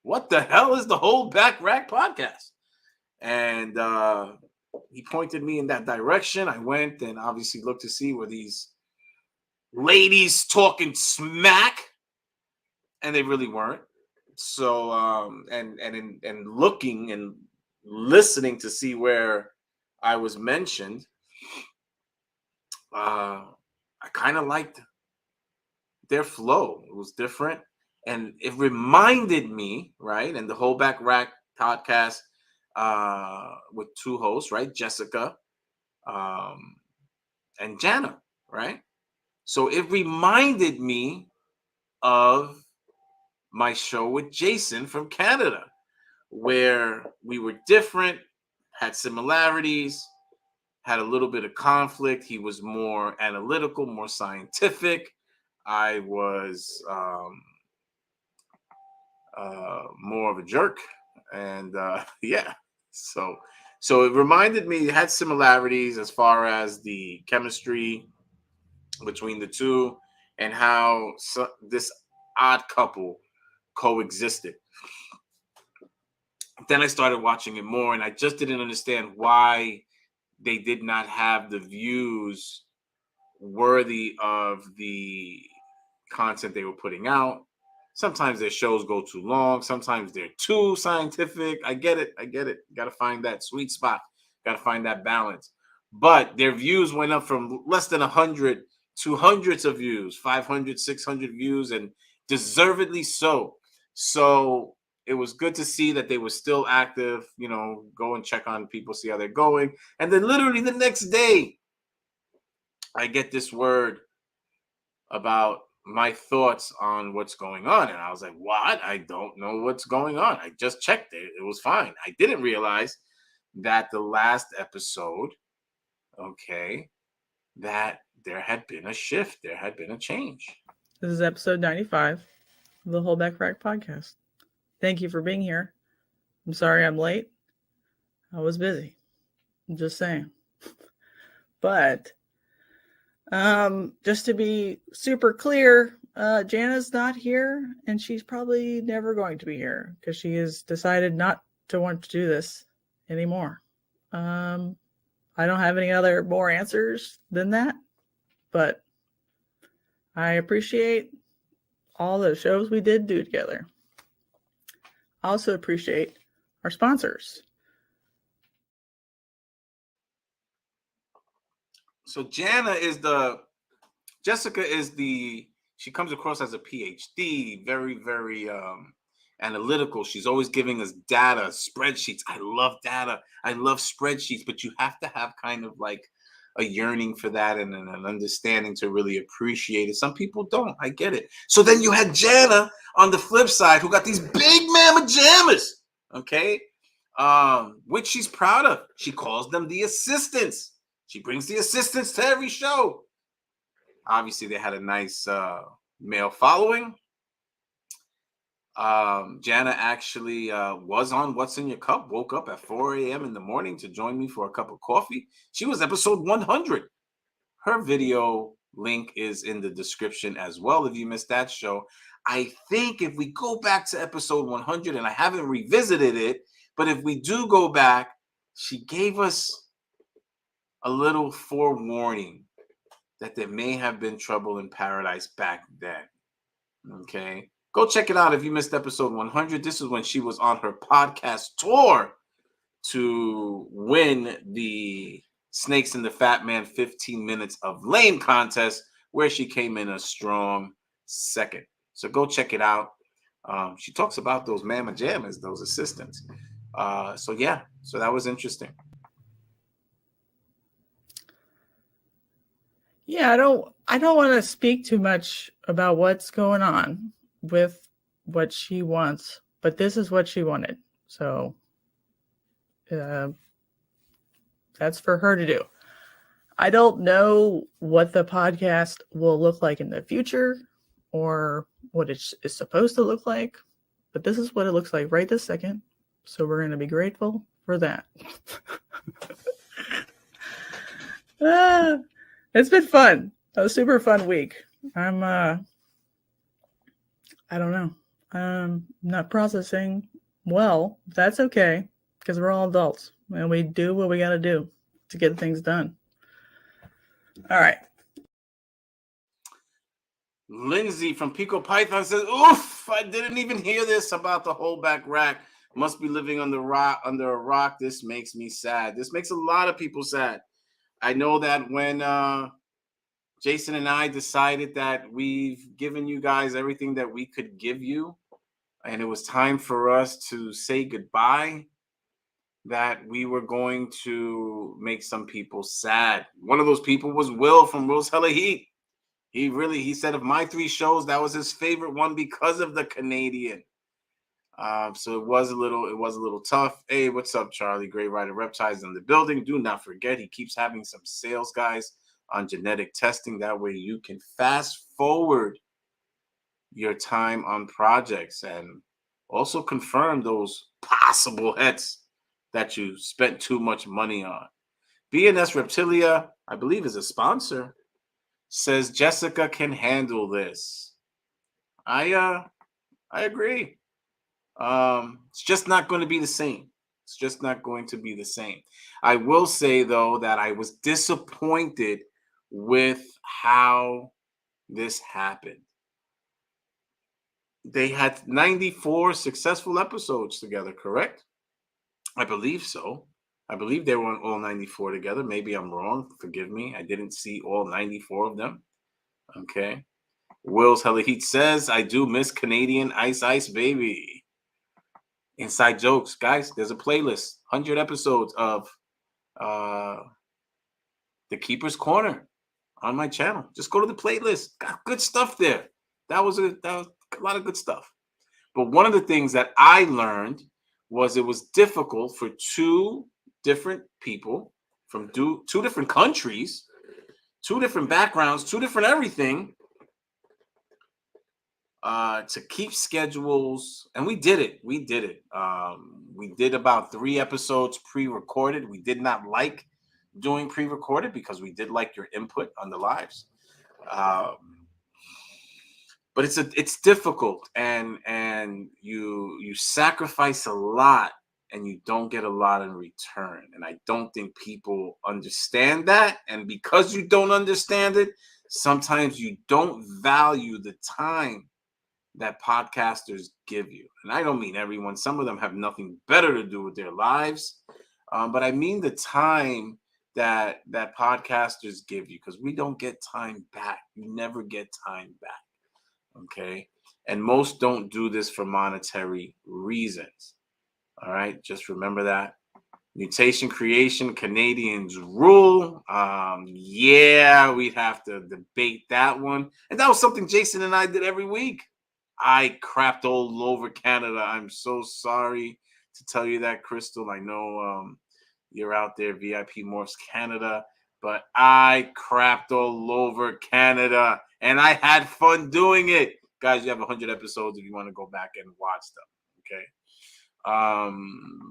what the hell is the Holdback Rack podcast?" And he pointed me in that direction. I went and obviously looked to see where these ladies talking smack, and they really weren't. So and looking and listening to see where I was mentioned, I kind of liked their flow. It was different, and it reminded me, right? And the Holdback Rack podcast with two hosts, right? Jessica and Jana, right? So it reminded me of my show with Jason from Canada, where we were different, had similarities, had a little bit of conflict. He was more analytical, more scientific. I was more of a jerk, and yeah. So it reminded me. It had similarities as far as the chemistry between the two, and how this odd couple coexisted. Then I started watching it more, and I just didn't understand why they did not have the views worthy of the content they were putting out. Sometimes their shows go too long. Sometimes they're too scientific. I get it. Got to find that sweet spot. Got to find that balance. But their views went up from less than 100 to hundreds of views, 500, 600 views, and deservedly so. So it was good to see that they were still active. Go and check on people, see how they're going. And then literally the next day, I get this word about my thoughts on what's going on. And I was like, what? I don't know what's going on. I just checked it. It was fine. I didn't realize that the last episode, that there had been a shift. There had been a change. This is episode 95 of the Holdback Rack podcast. Thank you for being here. I'm sorry I'm late. I was busy. I'm just saying. But just to be super clear, Jana's not here, and she's probably never going to be here because she has decided not to want to do this anymore. I don't have any more answers than that, but I appreciate all the shows we did do together. I also appreciate our sponsors. So Jessica she comes across as a PhD, very, very analytical. She's always giving us data, spreadsheets. I love data. I love spreadsheets, but you have to have kind of like a yearning for that and an understanding to really appreciate it. Some people don't. I get it. So then you had Jana on the flip side, who got these big mamma jammas, which she's proud of. She calls them the assistants. She brings the assistants to every show. Obviously, they had a nice male following. Jana actually was on What's in Your Cup, woke up at 4 a.m. in the morning to join me for a cup of coffee. She was episode 100. Her video link is in the description as well if you missed that show. I think if we go back to episode 100, and I haven't revisited it, but if we do go back, she gave us a little forewarning that there may have been trouble in paradise back then. Okay. Go check it out if you missed episode 100. This is when she was on her podcast tour to win the Snakes and the Fat Man 15 Minutes of Lame contest, where she came in a strong second. So go check it out. She talks about those mamma jammas, those assistants. So that was interesting. Yeah, I don't want to speak too much about what's going on with what she wants, but this is what she wanted. So that's for her to do. I don't know what the podcast will look like in the future or what it is supposed to look like, but this is what it looks like right this second. So we're going to be grateful for that. It's been fun. A super fun week. I don't know. I'm not processing well. That's okay, because we're all adults and we do what we got to do to get things done. All right. Lindsay from Pico Python says, "Oof! I didn't even hear this about the Holdback rack. Must be living under a rock. This makes me sad. This makes a lot of people sad. I know that when Jason and I decided that we've given you guys everything that we could give you, and it was time for us to say goodbye, that we were going to make some people sad. One of those people was Will from Will's Hella Heat. He said of my 3 shows, that was his favorite one because of the Canadian. So it was a little tough. Hey, what's up, Charlie? Great Rider Reptiles in the building. Do not forget, he keeps having some sales guys on genetic testing. That way you can fast forward your time on projects and also confirm those possible hits that you spent too much money on. BNS Reptilia, I believe, is a sponsor, says Jessica can handle this. I agree. It's just not going to be the same. It's just not going to be the same. I will say, though, that I was disappointed with how this happened. They had 94 successful episodes together, correct? I believe so. I believe they were on all 94 together. Maybe I'm wrong. Forgive me. I didn't see all 94 of them. Okay. Will's Hella Heat says, I do miss Canadian Ice Ice Baby. Inside jokes. Guys, there's a playlist. 100 episodes of The Keeper's Corner on my channel. Just go to the playlist. Got good stuff there. That was a lot of good stuff. But one of the things that I learned was it was difficult for 2 different people from 2 different countries, 2 different backgrounds, 2 different everything, to keep schedules. And we did it. We did about 3 episodes pre-recorded. We did not like doing pre-recorded because we did like your input on the lives. But it's difficult, and you sacrifice a lot and you don't get a lot in return. And I don't think people understand that. And because you don't understand it, sometimes you don't value the time that podcasters give you. And I don't mean everyone. Some of them have nothing better to do with their lives. But I mean the time that podcasters give you, because we don't get time back. You never get time back. Okay. And most don't do this for monetary reasons. All right. Just remember that. Mutation creation, Canadians rule. Yeah, we'd have to debate that one. And that was something Jason and I did every week. I crapped all over Canada. I'm so sorry to tell you that, Crystal. I know you're out there, VIP Morphs Canada, but I crapped all over Canada, and I had fun doing it. Guys, you have 100 episodes if you want to go back and watch them, okay?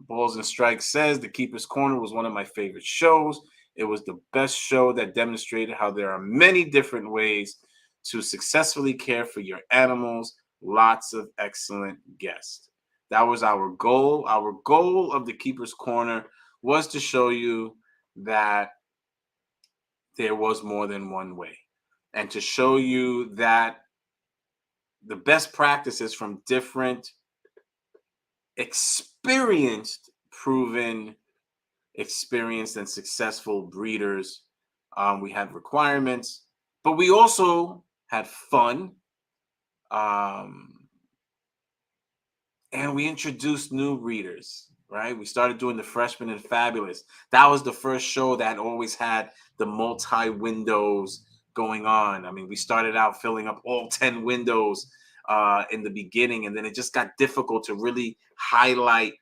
Balls and Strikes says The Keeper's Corner was one of my favorite shows. It was the best show that demonstrated how there are many different ways to successfully care for your animals. Lots of excellent guests. That was our goal. Our goal of The Keeper's Corner was to show you that there was more than one way, and to show you that the best practices from different experienced, proven, experienced, and successful breeders. We had requirements, but we also had fun. And we introduced new breeders, right? We started doing the Freshman and Fabulous. That was the first show that always had the multi-windows going on. I mean, we started out filling up all 10 windows in the beginning, and then it just got difficult to really highlight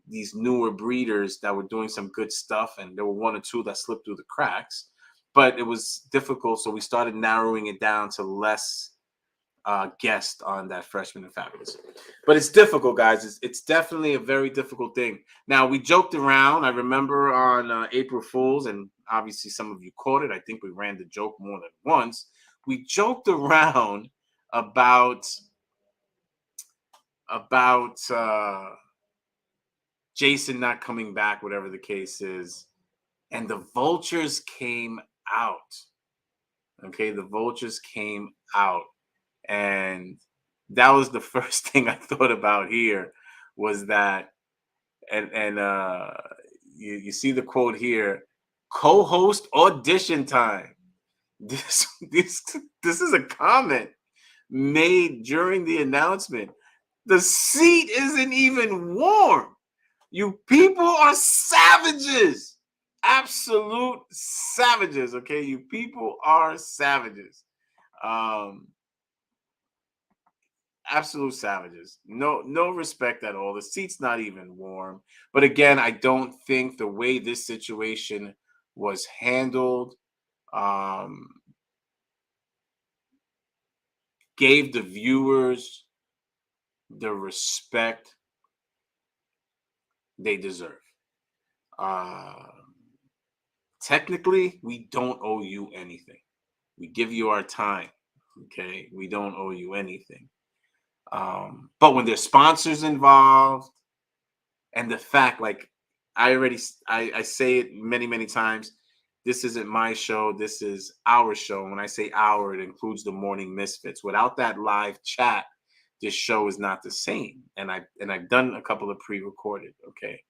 these newer breeders that were doing some good stuff, and there were 1 or 2 that slipped through the cracks, but it was difficult, so we started narrowing it down to less guest on that Freshman and Fabulous. But it's difficult, guys. It's definitely a very difficult thing. Now, we joked around. I remember on April Fool's, and obviously some of you caught it. I think we ran the joke more than once. We joked around about Jason not coming back, whatever the case is. And the vultures came out. Okay, the vultures came out. And that was the first thing I thought about here was that, and you see the quote here, co-host audition time. This is a comment made during the announcement. The seat isn't even warm. You people are savages. Absolute savages, okay? You people are savages. Um, absolute savages. No respect at all. The seat's not even warm. But again, I don't think the way this situation was handled um, gave the viewers the respect they deserve. Uh, Technically, we don't owe you anything. We give you our time. Okay, we don't owe you anything. But when there's sponsors involved, and the fact, like I say it many times, this isn't my show. This is our show. When I say our, it includes the Morning Misfits. Without that live chat, this show is not the same. And I've done a couple of pre-recorded. Okay,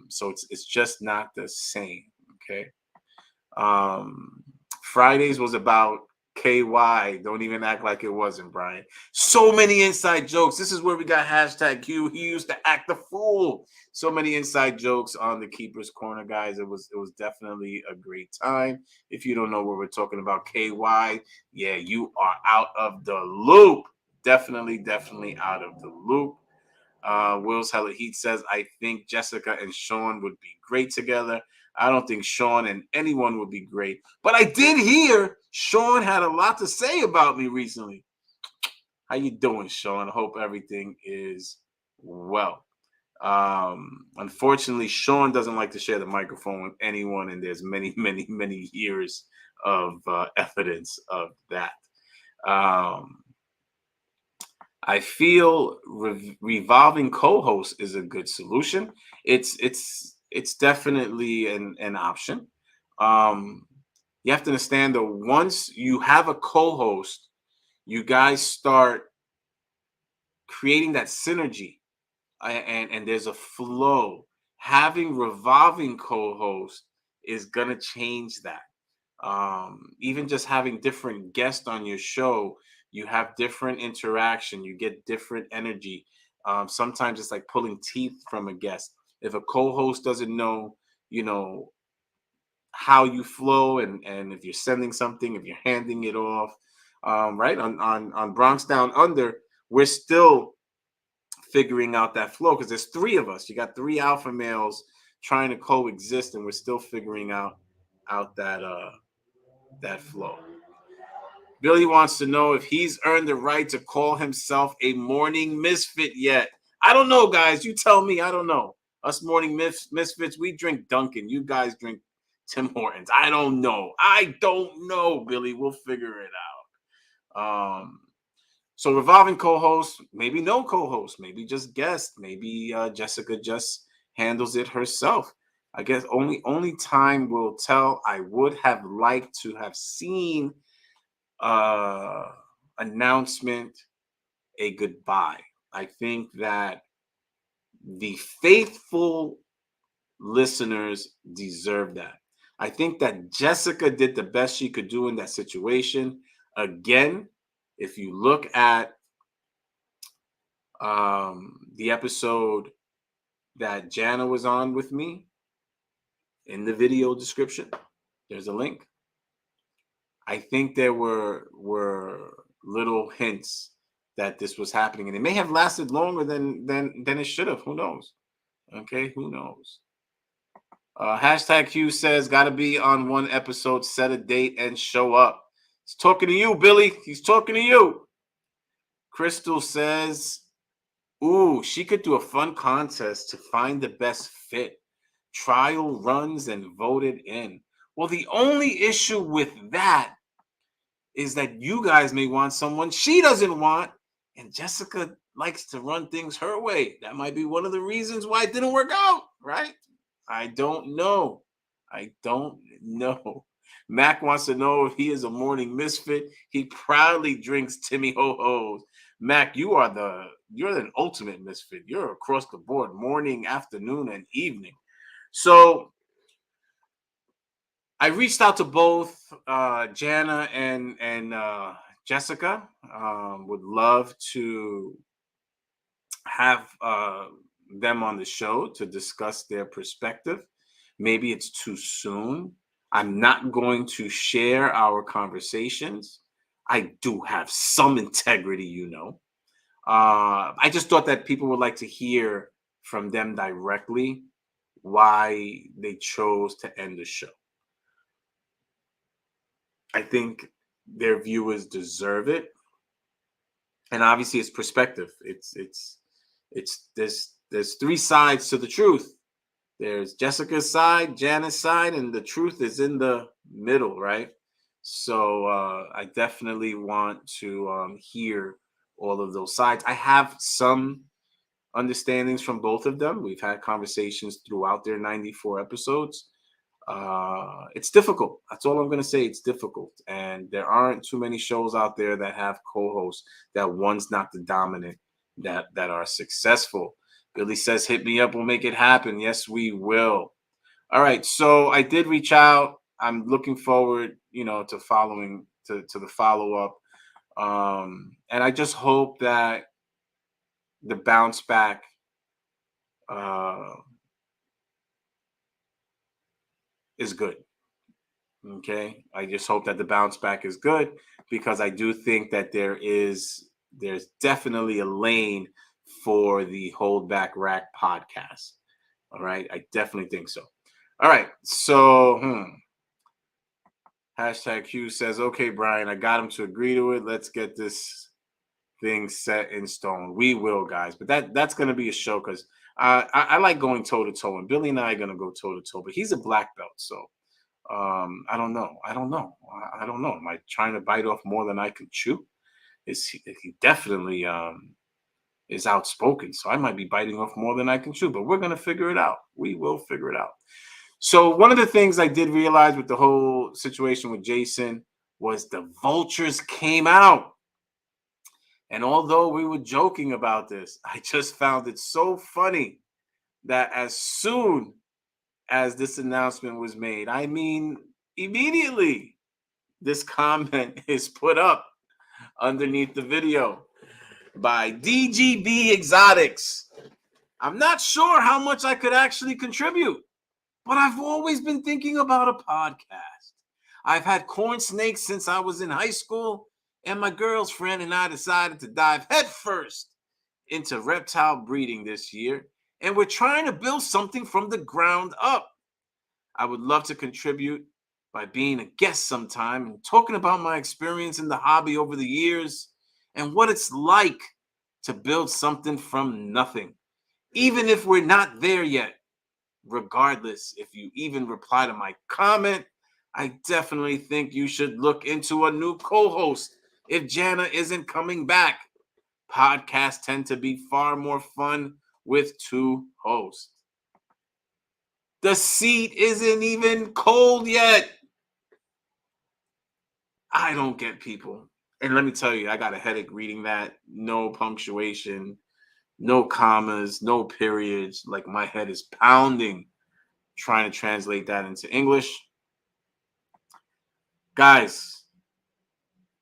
so it's just not the same. Okay. Fridays was about KY. Don't even act like it wasn't, Brian. So many inside jokes. This is where we got hashtag Q. He used to act the fool. So many inside jokes on the Keeper's Corner, guys. It was definitely a great time. If you don't know what we're talking about, KY, yeah, you are out of the loop. Definitely out of the loop. Will's Hella Heat says, I think Jessica and Sean would be great together. I don't think Sean and anyone would be great. But I did hear Sean had a lot to say about me recently. How you doing, Sean? I hope everything is well. Unfortunately, Sean doesn't like to share the microphone with anyone, and there's many years of evidence of that. I feel revolving co-host is a good solution. It's definitely an option. You have to understand that once you have a co-host, you guys start creating that synergy, and there's a flow. Having revolving co-host is gonna change that. Even just having different guests on your show, you have different interaction, you get different energy. Sometimes it's like pulling teeth from a guest. If a co-host doesn't know, how you flow, and if you're sending something, if you're handing it off, right on Bronx Down Under, we're still figuring out that flow because there's three of us. You got three alpha males trying to coexist, and we're still figuring out that flow. Billy wants to know if he's earned the right to call himself a morning misfit yet. I don't know, guys. You tell me. I don't know. Us morning misfits, we drink Dunkin'. You guys drink Tim Hortons. I don't know, Billy. We'll figure it out. So revolving co-host, maybe no co-host, maybe just guest, maybe Jessica just handles it herself. I guess only time will tell. I would have liked to have seen announcement a goodbye. I think that the faithful listeners deserve that. I think that Jessica did the best she could do in that situation. Again, if you look at the episode that Jana was on with me, in the video description, there's a link. I think there were little hints that this was happening, and it may have lasted longer than it should have. Who knows? Okay, who knows? Hashtag Q says, "Got to be on one episode. Set a date and show up." He's talking to you, Billy. He's talking to you. Crystal says, "Ooh, she could do a fun contest to find the best fit. Trial runs and voted in." Well, the only issue with that is that you guys may want someone she doesn't want, and Jessica likes to run things her way. That might be one of the reasons why it didn't work out, right? I don't know. Mac wants to know if he is a morning misfit. He proudly drinks Timmy Ho-Ho's. Mac, you're an ultimate misfit. You're across the board, morning, afternoon, and evening. So I reached out to both Jana and Jessica. Would love to have them on the show to discuss their perspective. Maybe it's too soon. I'm not going to share our conversations. I do have some integrity, you know. I just thought that people would like to hear from them directly why they chose to end the show. I think their viewers deserve it, and obviously, it's perspective. It's there's three sides to the truth. There's Jessica's side, Jana's side, and the truth is in the middle, right? So I definitely want to hear all of those sides. I have some understandings from both of them. We've had conversations throughout their 94 episodes. It's difficult. That's all I'm going to say. It's difficult. And there aren't too many shows out there that have co-hosts that one's not the dominant, that are successful. Billy says, hit me up. We'll make it happen. Yes, we will. All right. So I did reach out. I'm looking forward, to following to the follow-up. And I just hope that the bounce back is good. Okay. I just hope that the bounce back is good, because I do think that there's definitely a lane for the Holdback Rack podcast. All right. I definitely think so. All right. So, Hashtag Q says, okay, Brian, I got him to agree to it. Let's get this thing set in stone. We will, guys. But that's going to be a show, because I like going toe-to-toe, and Billy and I are going to go toe-to-toe. But he's a black belt, so I don't know. Am I trying to bite off more than I can chew? He definitely is outspoken, so I might be biting off more than I can chew. But we're going to figure it out. We will figure it out. So one of the things I did realize with the whole situation with Jason was the vultures came out. And although we were joking about this, I just found it so funny that as soon as this announcement was made, I mean, immediately, this comment is put up underneath the video by DGB Exotics. I'm not sure how much I could actually contribute, but I've always been thinking about a podcast. I've had corn snakes since I was in high school, and my girlfriend and I decided to dive headfirst into reptile breeding this year, and we're trying to build something from the ground up. I would love to contribute by being a guest sometime and talking about my experience in the hobby over the years and what it's like to build something from nothing, even if we're not there yet. Regardless, if you even reply to my comment, I definitely think you should look into a new co-host if Jana isn't coming back. Podcasts tend to be far more fun with two hosts. The seat isn't even cold yet. I don't get people. And let me tell you, I got a headache reading that. No punctuation, no commas, no periods. Like, my head is pounding trying to translate that into English. Guys,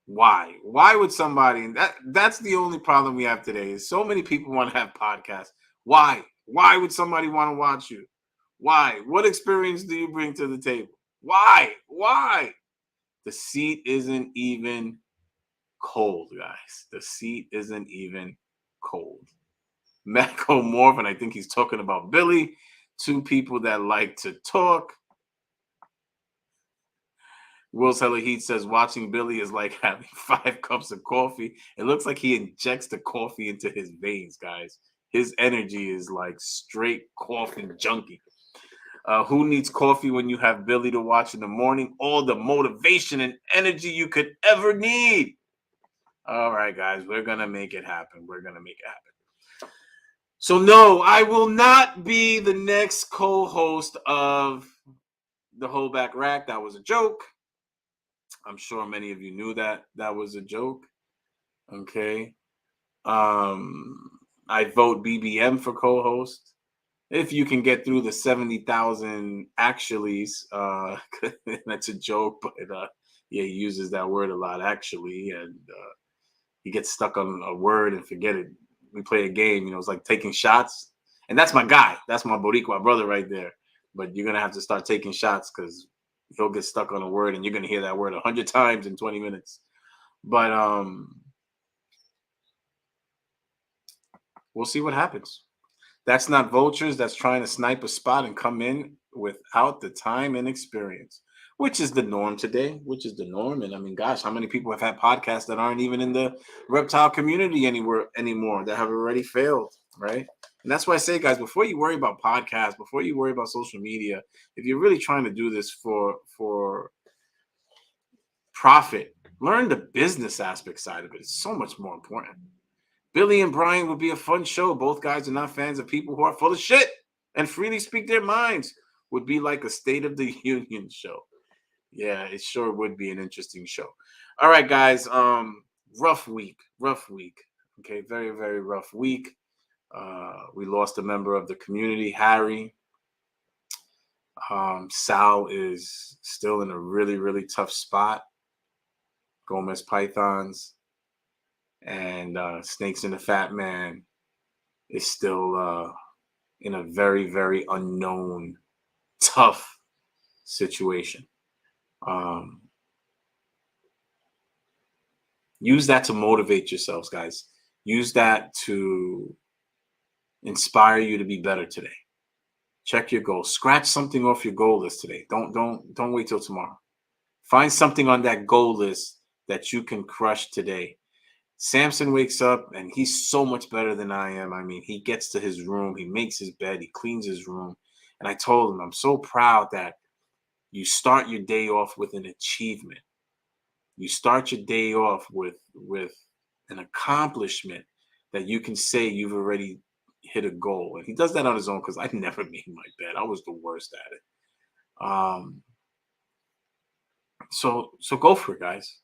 why? Why would somebody, that's the only problem we have today, is so many people want to have podcasts. Why? Why would somebody want to watch you? Why? What experience do you bring to the table? Why? The seat isn't even cold, guys. The seat isn't even cold. Mako Morphin, I think he's talking about Billy. Two people that like to talk. Will's Hella Heat says watching Billy is like having 5 cups of coffee. It looks like he injects the coffee into his veins, guys. His energy is like straight coffee junkie. Who needs coffee when you have Billy to watch in the morning? All the motivation and energy you could ever need. All right, guys, we're going to make it happen. So, no, I will not be the next co-host of the Holdback Rack. That was a joke. I'm sure many of you knew that was a joke. Okay. I vote BBM for co-host. If you can get through the 70,000 actuallys, that's a joke, but yeah, he uses that word a lot, actually, and he gets stuck on a word and forget it. We play a game, it's like taking shots, and that's my guy. That's my Boricua brother right there. But you're gonna have to start taking shots because he'll get stuck on a word, and you're gonna hear that word 100 times in 20 minutes. But we'll see what happens. That's not vultures. That's trying to snipe a spot and come in without the time and experience, which is the norm today, And I mean, gosh, how many people have had podcasts that aren't even in the reptile community anymore that have already failed, right? And that's why I say, guys, before you worry about podcasts, before you worry about social media, if you're really trying to do this for profit, learn the business aspect side of it. It's so much more important. Billy and Brian would be a fun show. Both guys are not fans of people who are full of shit and freely speak their minds. Would be like a State of the Union show. Yeah, it sure would be an interesting show. All right, guys. Rough week. Okay, very, very rough week. We lost a member of the community, Harry. Sal is still in a really, really tough spot. Gomez Pythons. And Snakes and the Fat Man is still in a very, very unknown, tough situation. Use that to motivate yourselves, guys. Use that to inspire you to be better today. Check your goals. Scratch something off your goal list today. Don't wait till tomorrow. Find something on that goal list that you can crush today. Samson wakes up and he's so much better than I am. I mean, he gets to his room, he makes his bed, he cleans his room. And I told him, I'm so proud that you start your day off with an achievement. You start your day off with an accomplishment that you can say you've already hit a goal. And he does that on his own because I never made my bed. I was the worst at it. So go for it, guys.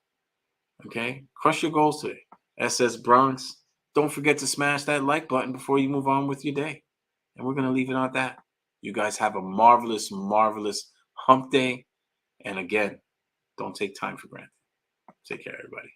Okay? Crush your goals today. SS Bronx, don't forget to smash that like button before you move on with your day. And we're going to leave it on that. You guys have a marvelous, marvelous hump day. And again, don't take time for granted. Take care, everybody.